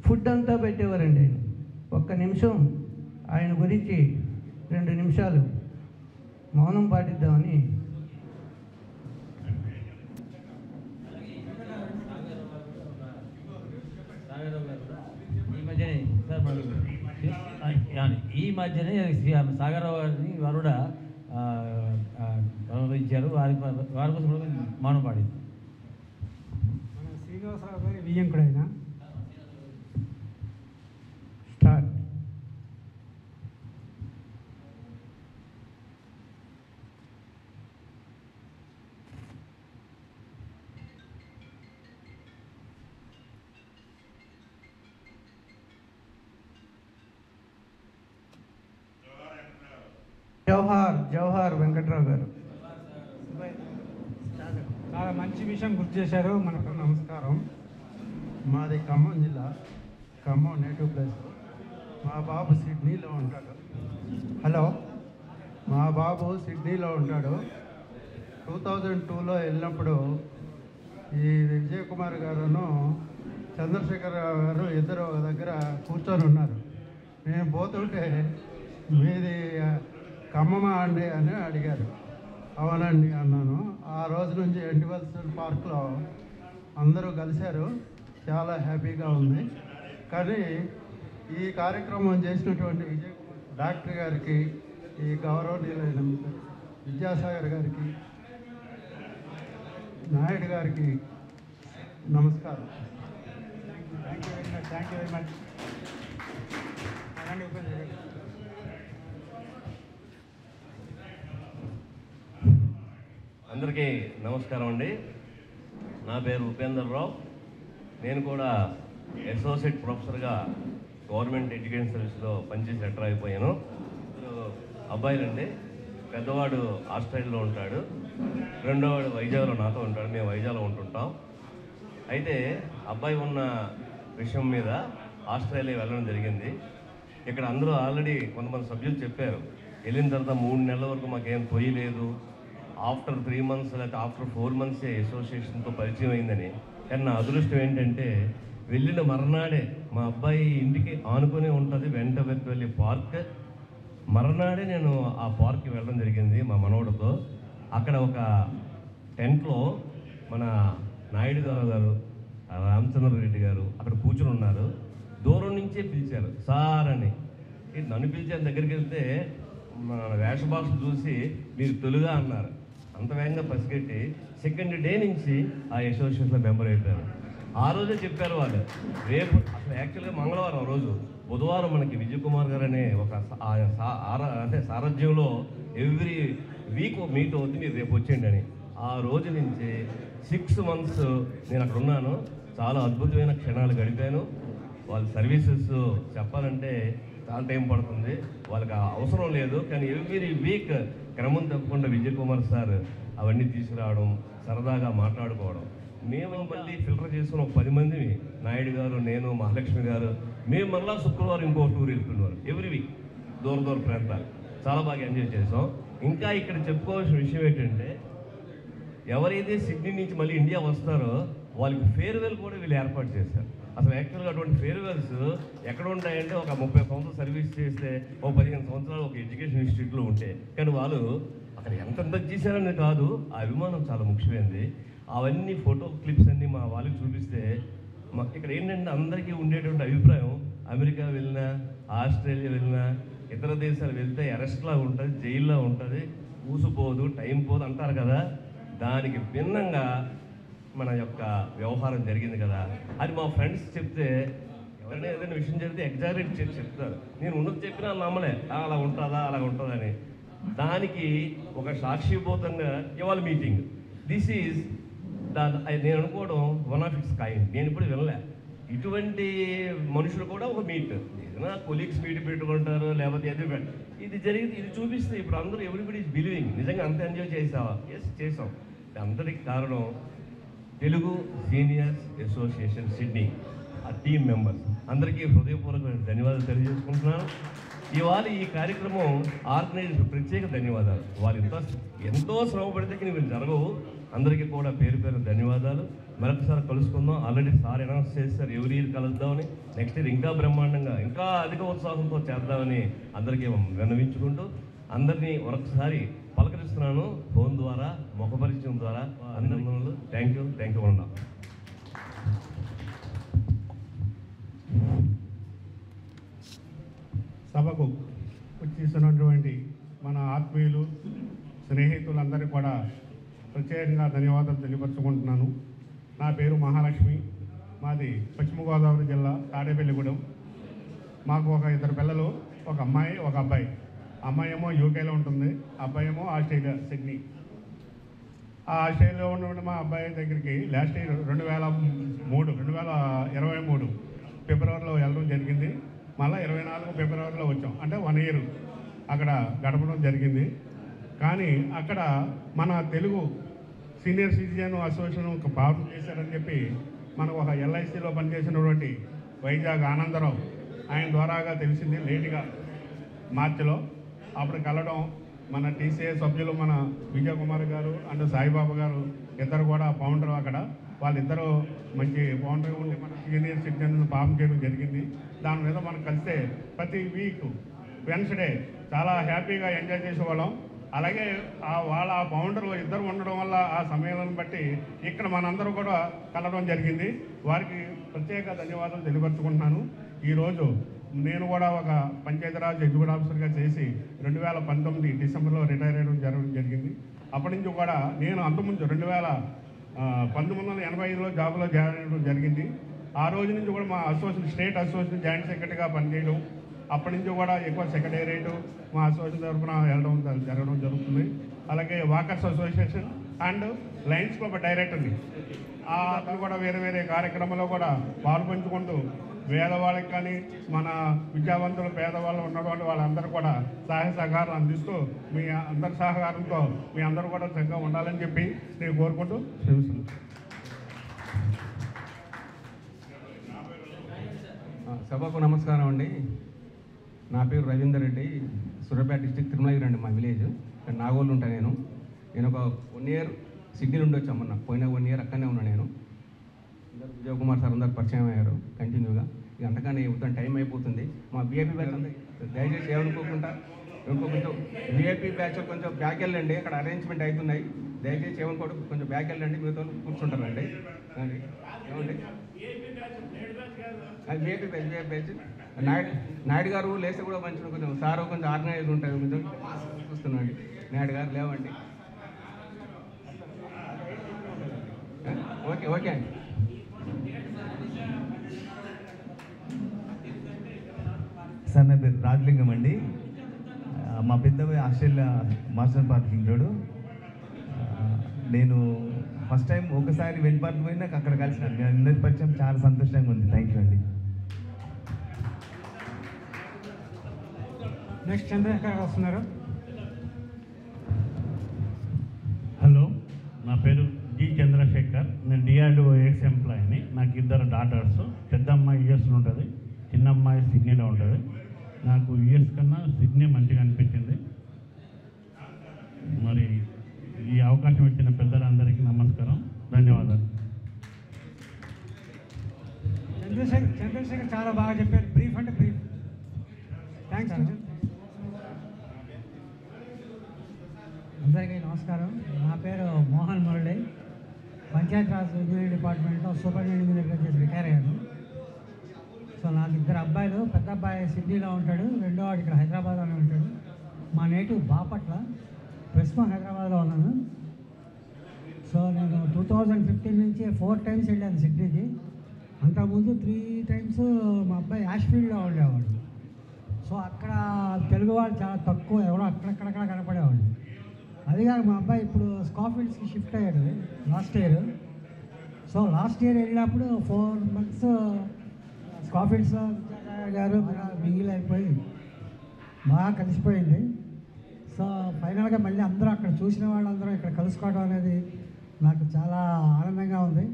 ఫుడ్ అంతా పెట్టేవారండి. ఆయన ఒక్క నిమిషం ఆయన గురించి 2 నిమిషాలు మౌనం పాటిద్దామని. ఈ మధ్యనే సాగరరావు గారిని వారు కూడా గౌరవించారు. వారి కోసం కూడా మౌనం పాడింది. మన శ్రీనివాసరావు గారి వియ్యం కూడా ఆయన స్టార్ట్. జవహర్ వెంకట్రావు గారు. చాలా మంచి విషయం గుర్తు చేశారు. మనకు నమస్కారం. మాది ఖమ్మం జిల్లా, ఖమ్మం నేటివ్ ప్లేస్. మా బాబు సిడ్నీలో ఉంటాడు. హలో, మా బాబు సిడ్నీలో ఉంటాడు. 2002లో వెళ్ళినప్పుడు ఈ విజయ్ కుమార్ గారును చంద్రశేఖర్ గారు ఇద్దరు ఒక దగ్గర కూర్చొని ఉన్నారు. నేను పోతుంటే మీది ఖమ్మమా అండి అని అడిగారు. అవునండి అన్నాను. ఆ రోజు నుంచి ఎన్టీవల్స్ పార్క్లో అందరూ కలిశారు. చాలా హ్యాపీగా ఉంది. కానీ ఈ కార్యక్రమం చేసినటువంటి విజయ్ డాక్టర్ గారికి, ఈ గౌరవనీయులైన విద్యాసాగర్ గారికి, నాయుడు గారికి నమస్కారం. Thank you very much. Thank you very much. అందరికీ నమస్కారం అండి. నా పేరు ఉపేంద్రరావు. నేను కూడా అసోసియేట్ ప్రొఫెసర్గా గవర్నమెంట్ ఎడ్యుకేషన్ సర్వీస్లో పనిచేసి రిటైర్ అయిపోయాను. అబ్బాయిలండి. పెద్దవాడు ఆస్ట్రేలియాలో ఉంటాడు, రెండోవాడు వైజాగ్లో నాతో ఉంటాడు. మేము వైజాగ్లో ఉంటుంటాం. అయితే అబ్బాయి ఉన్న విషయం మీద ఆస్ట్రేలియా వెళ్ళడం జరిగింది. ఇక్కడ అందరూ ఆల్రెడీ కొంతమంది సభ్యులు చెప్పారు, వెళ్ళిన తర్వాత 3 నెలల వరకు మాకేం పోయలేదు, ఆఫ్టర్ 3 మంత్స్ లేకపోతే ఆఫ్టర్ 4 మంత్సే అసోసియేషన్తో పరిచయం అయిందని. కానీ నా అదృష్టం ఏంటంటే వెళ్ళిన మర్నాడే మా అబ్బాయి ఇంటికి ఆనుకొని ఉంటుంది వెంటవెల్లి పార్క్. మర్నాడే నేను ఆ పార్క్కి వెళ్ళడం జరిగింది మా మనవడితో. అక్కడ ఒక టెంట్లో మన నాయుడు గారు, రామచంద్రరెడ్డి గారు అక్కడ కూర్చుని ఉన్నారు. దూరం నుంచే పిలిచారు సార్ అని. నన్ను పిలిచారు. దగ్గరికి వెళ్తే మన వేషభాషలు చూసి మీరు తెలుగా అన్నారు. అంత వేగంగా పసిగట్టి సెకండ్ డే నుంచి ఆ అసోసియేషన్లో మెంబర్ అయిపోయారు. ఆ రోజే చెప్పారు వాళ్ళు, రేపు అసలు యాక్చువల్గా మంగళవారం రోజు, బుధవారం మనకి విజయ్ కుమార్ గారు అనే ఒక అంటే సారథ్యంలో ఎవ్రీ వీక్ మీట్ అవుతుంది, మీరు రేపు వచ్చేయండి అని. ఆ రోజు నుంచి 6 మంత్స్ నేను అక్కడ ఉన్నాను. చాలా అద్భుతమైన క్షణాలు గడిపాను. వాళ్ళ సర్వీసెస్ చెప్పాలంటే చాలా టైం పడుతుంది, వాళ్ళకి అవసరం లేదు. కానీ ఎవ్రీ వీక్ క్రమం తప్పకుండా విజయ్ కుమార్ సార్ అవన్నీ తీసుకురావడం, సరదాగా మాట్లాడుకోవడం. మేము మళ్ళీ ఫిల్టర్ చేసుకుని ఒక 10 మందిని, నాయుడు గారు, నేను, మహాలక్ష్మి గారు, మేము మళ్ళీ శుక్రవారం ఇంకో టూర్ వెళ్తున్నారు ఎవ్రీ వీక్ దూర ప్రాంతాలు. చాలా బాగా ఎంజాయ్ చేసాం. ఇంకా ఇక్కడ చెప్పుకోవాల్సిన విషయం ఏంటంటే, ఎవరైతే సిడ్నీ నుంచి మళ్ళీ ఇండియా వస్తారో వాళ్ళకి ఫేర్వెల్ కూడా వీళ్ళు ఏర్పాటు చేశారు. అసలు యాక్చువల్గా అటువంటి ఫేర్వెల్స్ ఎక్కడ ఉంటాయంటే, ఒక 30 సంవత్సరాలు సర్వీస్ చేస్తే ఒక 15 సంవత్సరాలు ఒక ఎడ్యుకేషన్ ఇన్స్టిట్యూట్లో ఉంటే, కానీ వాళ్ళు అక్కడ ఎంత చేశారని కాదు, ఆ అభిమానం చాలా ముఖ్యమైనది. అవన్నీ ఫోటో క్లిప్స్ అన్నీ మా వాళ్ళకి చూపిస్తే ఇక్కడ ఏంటంటే అందరికీ ఉండేటువంటి అభిప్రాయం, అమెరికా వెళ్ళినా, ఆస్ట్రేలియా వెళ్ళినా, ఇతర దేశాలు వెళ్తే అరెస్ట్లా ఉంటుంది, జైల్లో ఉంటుంది, ఊసిపోదు, టైం పోదు అంటారు కదా, దానికి భిన్నంగా మన యొక్క వ్యవహారం జరిగింది కదా. అది మా ఫ్రెండ్స్ చెప్తే ఎవరైనా ఏదైనా విషయం చెప్తే ఎగ్జాగరేట్ చేసి చెప్తారు. నేను ఉన్నది చెప్పినా నమ్మలే, అలా ఉంటుందా అలా ఉంటుందని. దానికి ఒక సాక్షిభూతంగా ఇవాళ మీటింగ్. దిస్ ఈజ్ నేను అనుకోవడం వన్ ఆఫ్ ఇట్స్ కైండ్. నేను ఇప్పుడు వినలే ఇటువంటి మనుషులు కూడా ఒక మీట్, ఏదైనా కొలీగ్స్ మీట్ పెట్టుకుంటారు, లేకపోతే ఇది జరిగింది. ఇది చూపిస్తే ఇప్పుడు అందరూ ఎవ్రీబడి ఈజ్ బిలీవింగ్. నిజంగా అంత ఎంజాయ్ చేసావా? ఎస్ చేసాం. అందరికి కారణం తెలుగు సీనియర్స్ అసోసియేషన్ సిడ్నీ ఆ టీం మెంబర్స్ అందరికీ హృదయపూర్వకమైన ధన్యవాదాలు తెలియజేసుకుంటున్నాను. ఇవాళ ఈ కార్యక్రమం ఆర్గనైజర్ ప్రత్యేక ధన్యవాదాలు. వాళ్ళు ఎంతో శ్రమ పడితే ఇవి జరగవు. అందరికీ కూడా పేరు పేరు ధన్యవాదాలు. మరొకసారి కలుసుకుందాం. ఆల్రెడీ సార్ అనౌన్స్ చేస్తారు ఎవరి ఇయర్ కలుద్దామని. నెక్స్ట్ ఇయర్ ఇంకా బ్రహ్మాండంగా ఇంకా అధిక ఉత్సాహంతో చేద్దామని అందరికీ విన్నవించుకుంటూ అందరినీ మరొకసారి పలకరిస్తున్నాను ఫోన్ ద్వారా, ముఖ పరిచయం ద్వారా. అభినందనలు. థ్యాంక్ యూ అన్నా. సభకు వచ్చేసినటువంటి మన ఆత్మీయులు స్నేహితులందరికీ కూడా ప్రత్యేకంగా ధన్యవాదాలు తెలియపరుచుకుంటున్నాను. నా పేరు మహాలక్ష్మి. మాది పశ్చిమ గోదావరి జిల్లా తాడేపల్లిగూడెం. మాకు ఒక 2 పిల్లలు, ఒక అమ్మాయి ఒక అబ్బాయి. అమ్మాయి ఏమో యూకేలో ఉంటుంది, అబ్బాయి ఏమో ఆస్ట్రేలియా సిడ్నీ. ఆ ఆస్ట్రేలియాలో ఉన్న మా అబ్బాయి దగ్గరికి లాస్ట్ ఇయర్ 2023 ఫిబ్రవరిలో వెళ్ళడం జరిగింది. మళ్ళీ 24 ఫిబ్రవరిలో వచ్చాం. అంటే 1 ఇయర్ అక్కడ గడపడం జరిగింది. కానీ అక్కడ మన Telugu senior citizen association form చేశారని చెప్పి మనకు ఒక ఎల్ఐసిలో పనిచేసినటువంటి వైజాగ్ ఆనందరావు ఆయన ద్వారాగా తెలిసింది లేటుగా మార్చిలో. అప్పుడు కలవడం మన టీసీఏ సభ్యులు మన విజయకుమార్ గారు అండ్ సాయిబాబా గారు ఇద్దరు కూడా ఫౌండర్ అక్కడ. వాళ్ళిద్దరూ మంచి ఫౌండర్ ఉండి మన సీనియర్ సిటిజన్ ఫామ్ చేయడం జరిగింది. దాని మీద మనం కలిస్తే ప్రతి వీక్ వెన్స్డే చాలా హ్యాపీగా ఎంజాయ్ చేసేవాళ్ళం. అలాగే వాళ్ళ ఫౌండర్ ఇద్దరు ఉండడం వల్ల ఆ సమయాలను బట్టి ఇక్కడ మనందరూ కూడా కలవడం జరిగింది. వారికి ప్రత్యేక ధన్యవాదాలు తెలియపరుచుకుంటున్నాను. ఈరోజు నేను కూడా ఒక పంచాయతీరాజ్ ఎగ్జిక్యూటివ్ ఆఫీసర్గా చేసి 2019 డిసెంబర్లో రిటైర్ అయ్యడం జరిగింది. అప్పటి నుంచి కూడా నేను అంతకుముందు 1985లో జాబ్లో జాయిన్ అవ్వడం జరిగింది. ఆ రోజు నుంచి కూడా మా అసోసియేషన్ స్టేట్ అసోసియేషన్ జాయింట్ సెక్రటరీగా పనిచేయడం, అప్పటి నుంచి కూడా ఎక్కువ సెక్రటేరియట్ మా అసోసియేషన్ తరఫున జరగడం జరుగుతుంది. అలాగే walkers association and Lions club డైరెక్టర్ని అతను కూడా వేరే వేరే కార్యక్రమాల్లో కూడా పాల్పంచుకుంటూ పేదవాళ్ళకి కానీ మన విద్యావంతులు పేదవాళ్ళు ఉన్నటువంటి వాళ్ళందరూ కూడా సహాయ సహకారం అందిస్తూ మీ అందరి సహకారంతో మీ అందరూ కూడా చక్కగా ఉండాలని చెప్పి నేను కోరుకుంటూ తెలుస్తుంది. సభకు నమస్కారం అండి. నా పేరు రవీందర్ రెడ్డి, సూర్యాపేట డిస్టిక్ తిరుమలగిరి అండి మా విలేజ్. ఇక్కడ నాగోళ్ళు ఉంటాను నేను. ఒక 1 ఇయర్ సిడ్నీ నుండి వచ్చాము. మొన్న పోయిన 1 ఇయర్ అక్కడనే ఉన్నాను నేను. విజయకుమార్ సార్ అందరు పరిచయం అయ్యారు కంటిన్యూగా. ఇక అంతగానే అవుతాను, టైం అయిపోతుంది. మా విఐపీ బ్యాచ్ అంతా దయచేసి ఏమనుకోకుండా కొంచెం విఐపీ బ్యాచ్ కొంచెం బ్యాక్ వెళ్ళండి, అక్కడ అరేంజ్మెంట్ అవుతున్నాయి. దయచేసి ఏమనుకోవడం కొంచెం బ్యాక్ వెళ్ళండి, మీతో కూర్చుంటారండి. ఏమండి అది విఐపీ బ్యాచ్ నాయుడు గారు లేస్తే కూడా మంచిగా కొంచెం సార్ కొంచెం ఆర్గనైజ్ ఉంటుంది. కొంచెం చూస్తున్నాండి నాయుడు గారు లేవండి. ఓకే అండి. సార్ నా పేరు రాజలింగం అండి. మా పెద్దవి ఆస్ట్రేలియా మాస్టర్ పార్క్ ఇంటాడు. నేను ఫస్ట్ టైం ఒకసారి వెంటపాటు పోయినాక అక్కడ కలిసినాను. మీ అందరి పరిచయం చాలా సంతోషంగా ఉంది. థ్యాంక్ యూ అండి. నెక్స్ట్ చంద్రశేఖర్ వస్తున్నారు. హలో, నా పేరు జి చంద్రశేఖర్. నేను డిఆర్డిఓ ఎక్స్ ఎంప్లాయీని. నాకు 2 డాటర్స్. పెద్ద అమ్మాయి యూఎస్లో ఉంటుంది, చిన్న అమ్మాయి సిడ్నీలో ఉంటుంది. నాకు యూఎస్ కన్నా సిడ్నీ మంచిగా అనిపించింది. మరి ఈ అవకాశం ఇచ్చిన పెద్దలందరికీ నమస్కారం, ధన్యవాదాలు. చంద్రశేఖర్ చాలా బాగా చెప్పారు. బ్రీఫ్ అంటే బ్రీఫ్. థ్యాంక్స్. అందరికీ నమస్కారం. నా పేరు మోహన్ మురళి. పంచాయతీరాజ్ ఇంజనీరింగ్ డిపార్ట్మెంట్లో సూపరింటెండెంట్ ఇంజనీర్గా చేసి రిటైర్ అయ్యాను. సో నాకు 2 అబ్బాయిలు. పెద్ద అబ్బాయి సిడ్నీలో ఉంటాడు, రెండో వాడు ఇక్కడ హైదరాబాద్లోనే ఉంటాడు. మా నేటివ్ బాపట్ల. ప్రస్తుతం హైదరాబాద్లో ఉన్నాను. సో నేను 2015 నుంచి 4 టైమ్స్ వెళ్ళాను సిడ్నీకి. అంతకుముందు 3 టైమ్స్ మా అబ్బాయి యాష్ఫీల్డ్లో ఉండేవాడు. సో అక్కడ తెలుగు వాళ్ళు చాలా తక్కువ, ఎవరో అక్కడక్కడ కనపడేవాళ్ళు. అది కాక మా అబ్బాయి ఇప్పుడు స్కాఫీల్డ్స్కి షిఫ్ట్ అయ్యాడు last year. So last year వెళ్ళినప్పుడు 4 months స్కాఫీల్డ్స్లో విద్యాసాగర్ గారు మిగిలి అయిపోయి బాగా కలిసిపోయింది. సో ఫైనల్గా మళ్ళీ అందరూ అక్కడ చూసిన వాళ్ళందరూ ఇక్కడ కలుసుకోవడం అనేది నాకు చాలా ఆనందంగా ఉంది.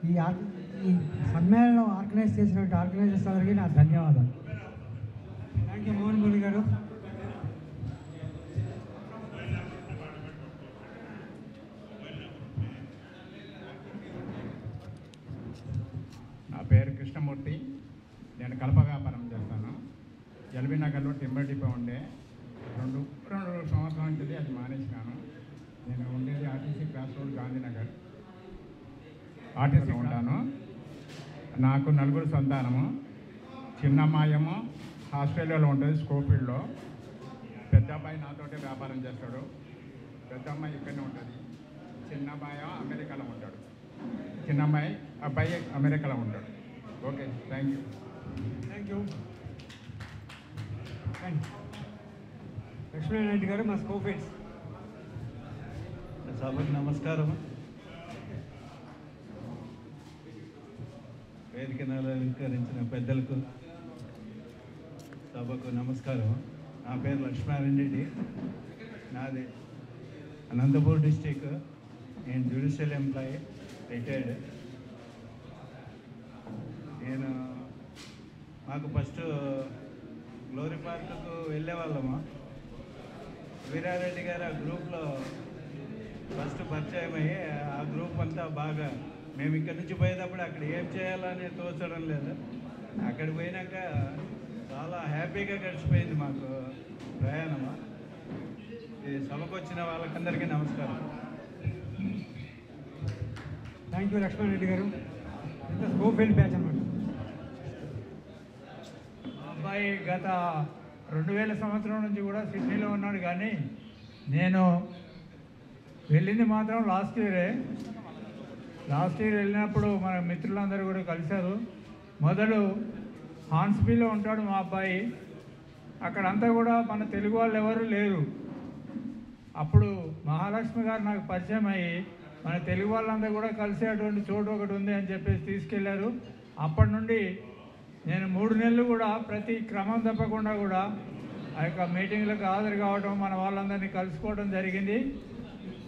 ఈ సమ్మేళనం ఆర్గనైజ్ చేసినటువంటి ఆర్గనైజర్స్ అందరికీ నా ధన్యవాదాలు. థ్యాంక్ యూ మోహన్ మురళి గారు. నా పేరు కృష్ణమూర్తి. నేను కలప వ్యాపారం చేస్తాను. ఎల్బీ నగర్లో టింబర్ డిపో ఉండే రెండు సంవత్సరాల నుంచి అది మానేసినాను. నేను ఉండేది RTC cross road Gandhinagar. RTC ఉంటాను. నాకు 4 సంతానము. చిన్న అమ్మాయేమో ఆస్ట్రేలియాలో ఉంటుంది, స్కోఫీల్డ్లో. పెద్ద అబ్బాయి నాతోటే వ్యాపారం చేస్తాడు. పెద్ద అమ్మాయి ఇక్కడనే ఉంటుంది. చిన్న అబ్బాయి అమెరికాలో ఉంటాడు. చిన్న అబ్బాయి అమెరికాలో ఉంటాడు. Okay, thank you. Thank you. Lakshminarayana గారు మా స్కోఫీల్డ్స్. సభకు నమస్కారం. వేదికను అలంకరించిన పెద్దలకు సభకు నమస్కారం. నా పేరు లక్ష్మీనారాయణ రెడ్డి. నాది అనంతపూర్ డిస్టిక్. నేను జ్యుడిషియల్ ఎంప్లాయీ, రిటైర్డ్. నేను మాకు ఫస్ట్ గ్లోరీ పార్కుకు వెళ్ళేవాళ్ళము. వీరారెడ్డి గారు ఆ గ్రూప్లో ఫస్ట్ పరిచయం అయ్యి ఆ గ్రూప్ అంతా బాగా మేము ఇక్కడి నుంచి పోయేటప్పుడు అక్కడ ఏం చేయాలని తోచడం లేదు. అక్కడికి పోయినాక చాలా హ్యాపీగా గడిచిపోయింది మాకు ప్రయాణము. ఈ సభకు వచ్చిన వాళ్ళకందరికీ నమస్కారం. థ్యాంక్ యూ లక్ష్మణ్ రెడ్డి గారు. ఇంత స్కోఫీల్డ్ బ్యాచ్ అన్నమాట. మా అబ్బాయి గత 2000 సంవత్సరం నుంచి కూడా సిడ్నీలో ఉన్నాడు, కానీ నేను వెళ్ళింది మాత్రం లాస్ట్ ఇయర్ వెళ్ళినప్పుడు మన మిత్రులందరూ కూడా కలిశారు. మొదలు హాన్స్బీలో ఉంటాడు మా అబ్బాయి. అక్కడంతా కూడా మన తెలుగు వాళ్ళు ఎవరు లేరు. అప్పుడు మహాలక్ష్మి గారు నాకు పరిచయం అయ్యి మన తెలుగు వాళ్ళంతా కూడా కలిసేటువంటి చోటు ఒకటి ఉంది అని చెప్పేసి తీసుకెళ్లారు. అప్పటి నుండి నేను 3 నెలలు కూడా ప్రతి క్రమం తప్పకుండా కూడా ఆ యొక్క మీటింగ్లకు హాజరు కావడం, మన వాళ్ళందరినీ కలుసుకోవడం జరిగింది.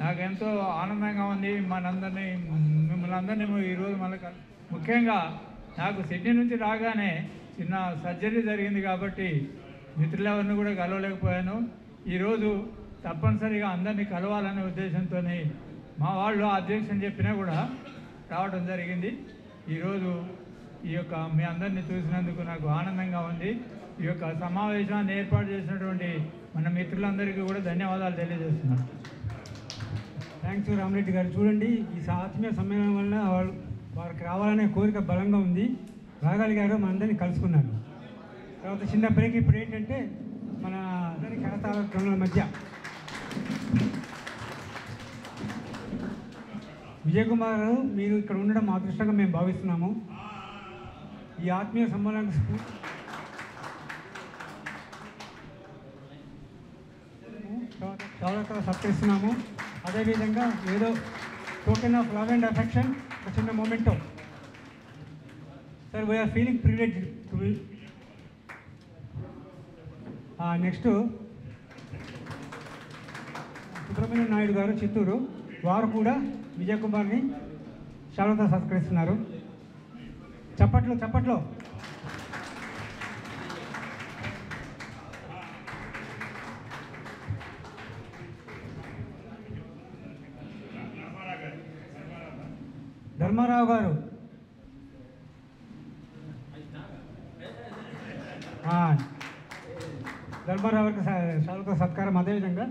నాకు ఎంతో ఆనందంగా ఉంది. మిమ్మల్ని అందరినీ ఈరోజు ముఖ్యంగా నాకు సిడ్నీ నుంచి రాగానే చిన్న సర్జరీ జరిగింది కాబట్టి మిత్రులెవరిని కూడా కలవలేకపోయాను. ఈరోజు తప్పనిసరిగా అందరినీ కలవాలనే ఉద్దేశంతో మా వాళ్ళు అధ్యక్షుని చెప్పినా కూడా రావడం జరిగింది. ఈరోజు ఈ యొక్క మీ అందరినీ చూసినందుకు నాకు ఆనందంగా ఉంది. ఈ యొక్క సమావేశాన్ని ఏర్పాటు చేసినటువంటి మన మిత్రులందరికీ కూడా ధన్యవాదాలు తెలియజేస్తున్నాను. థ్యాంక్స్ రామరెడ్డి గారు. చూడండి, ఈ ఆత్మీయ సమ్మేళనం వల్ల వారికి రావాలనే కోరిక బలంగా ఉంది. రాగలిగారు, మన అందరినీ కలుసుకున్నారు. తర్వాత చిన్న బ్రేక్. ఇప్పుడు ఏంటంటే మన అందరి కరతాళ ధ్వనుల మధ్య విజయ్ కుమార్ మీరు ఇక్కడ ఉండడం మా అదృష్టంగా మేము భావిస్తున్నాము. ఈ ఆత్మీయ సమ్మేళనం చాలా సత్కరిస్తున్నాము. అదేవిధంగా ఏదో token of love and affection ఒక చిన్న memento. Sir we are feeling privileged to be. Next Subrahmanyam Naidu garu, Chittoor. వారు కూడా విజయ్ కుమార్ని శాలువాతో సత్కరిస్తున్నారు. చప్పట్లో. ధర్మారావు గారు, ధర్మారావు గారికి శాలువాతో సత్కారం. అదేవిధంగా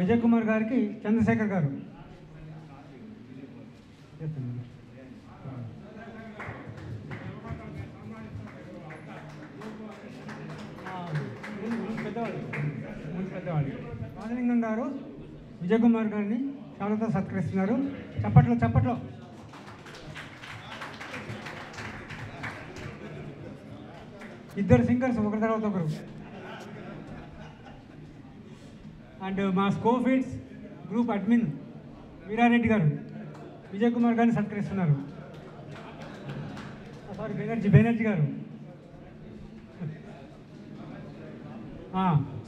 విజయ్ కుమార్ గారికి చంద్రశేఖర్ గారు. పెద్దవాళ్ళు రాజలింగం గారు విజయ్ కుమార్ గారిని శాలువాతో సత్కరిస్తున్నారు. చప్పట్లో చప్పట్లో. ఇద్దరు సింగర్స్ ఒకరి తర్వాత ఒకరు. అండ్ మా స్కోఫీడ్స్ గ్రూప్ అడ్మిన్ వీరారెడ్డి గారు విజయ్ కుమార్ గారిని సత్కరిస్తున్నారు. సారీ బెనర్జీ గారు.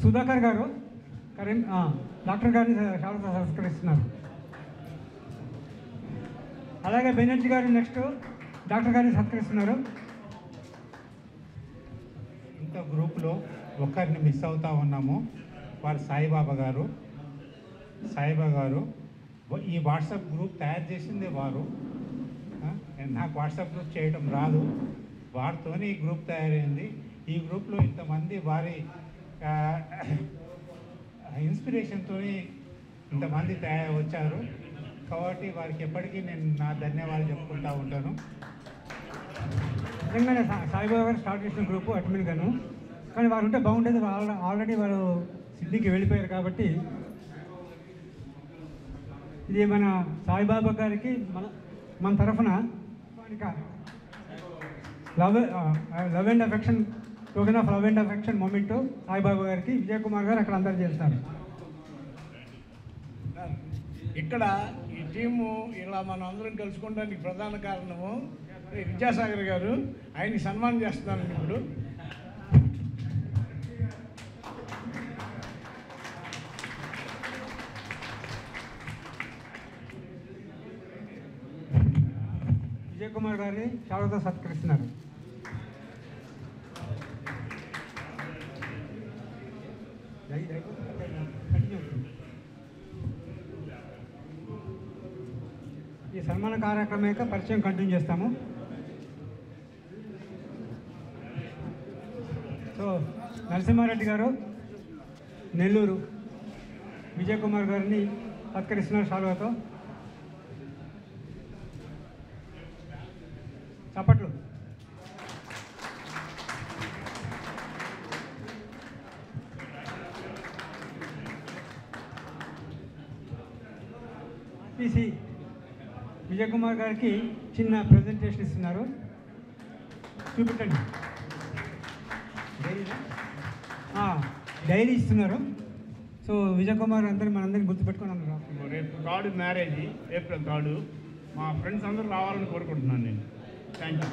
సుధాకర్ గారు డాక్టర్ గారిని శాలువాతో సత్కరిస్తున్నారు. అలాగే బెనర్జీ గారు నెక్స్ట్ డాక్టర్ గారిని సత్కరిస్తున్నారు. ఇంత గ్రూప్లో ఒక్కరిని మిస్ అవుతా ఉన్నాము. వారు సాయిబాబా గారు. ఈ వాట్సాప్ గ్రూప్ తయారు చేసిందే వారు. నాకు వాట్సాప్ గ్రూప్ చేయడం రాదు. వారితోనే ఈ గ్రూప్ తయారైంది. ఈ గ్రూప్లో ఇంతమంది వారి ఇన్స్పిరేషన్తో ఇంతమంది వచ్చారు కాబట్టి వారికి ఎప్పటికీ నేను నా ధన్యవాదాలు చెప్పుకుంటూ ఉంటాను. నిజంగానే సాయిబాబా గారు స్టార్ట్ చేసిన గ్రూపు అడ్మిన్ గాను, కానీ వారు ఉంటే బాగుండేది. ఆల్రెడీ వారు సిడ్నీకి వెళ్ళిపోయారు కాబట్టి ఇది మన సాయిబాబా గారికి మన తరఫున love and affection token of love and affection moment Saibaba గారికి విజయ్ కుమార్ గారు అక్కడ అందరు చేస్తారు. ఇక్కడ ఈ టీము ఇలా మనం అందరం కలుసుకోవడానికి ప్రధాన కారణము విద్యాసాగర్ గారు. ఆయన్ని సన్మానం చేస్తున్నాను ఇప్పుడు. విజయ్ కుమార్ గారిని శాలువాతో సత్కరిస్తున్నారు. ఈ సన్మాన కార్యక్రమం యొక్క పరిచయం కంటిన్యూ చేస్తాము. సో నరసింహారెడ్డి గారు నెల్లూరు విజయ్ కుమార్ గారిని సత్కరిస్తున్నారు శాలువాతో. చప్పట్లు. ఆర్టీసీ విజయ్ కుమార్ గారికి చిన్న ప్రజెంటేషన్ ఇస్తున్నారు. చూపించండి. డైరీ ఇస్తున్నారు. సో విజయ్ కుమార్ అందరినీ మనందరినీ గుర్తుపెట్టుకొని అందరూ రేపు 3rd మ్యారేజ్, ఏప్రిల్ 3rd. మా ఫ్రెండ్స్ అందరూ రావాలని కోరుకుంటున్నాను నేను. Thank you.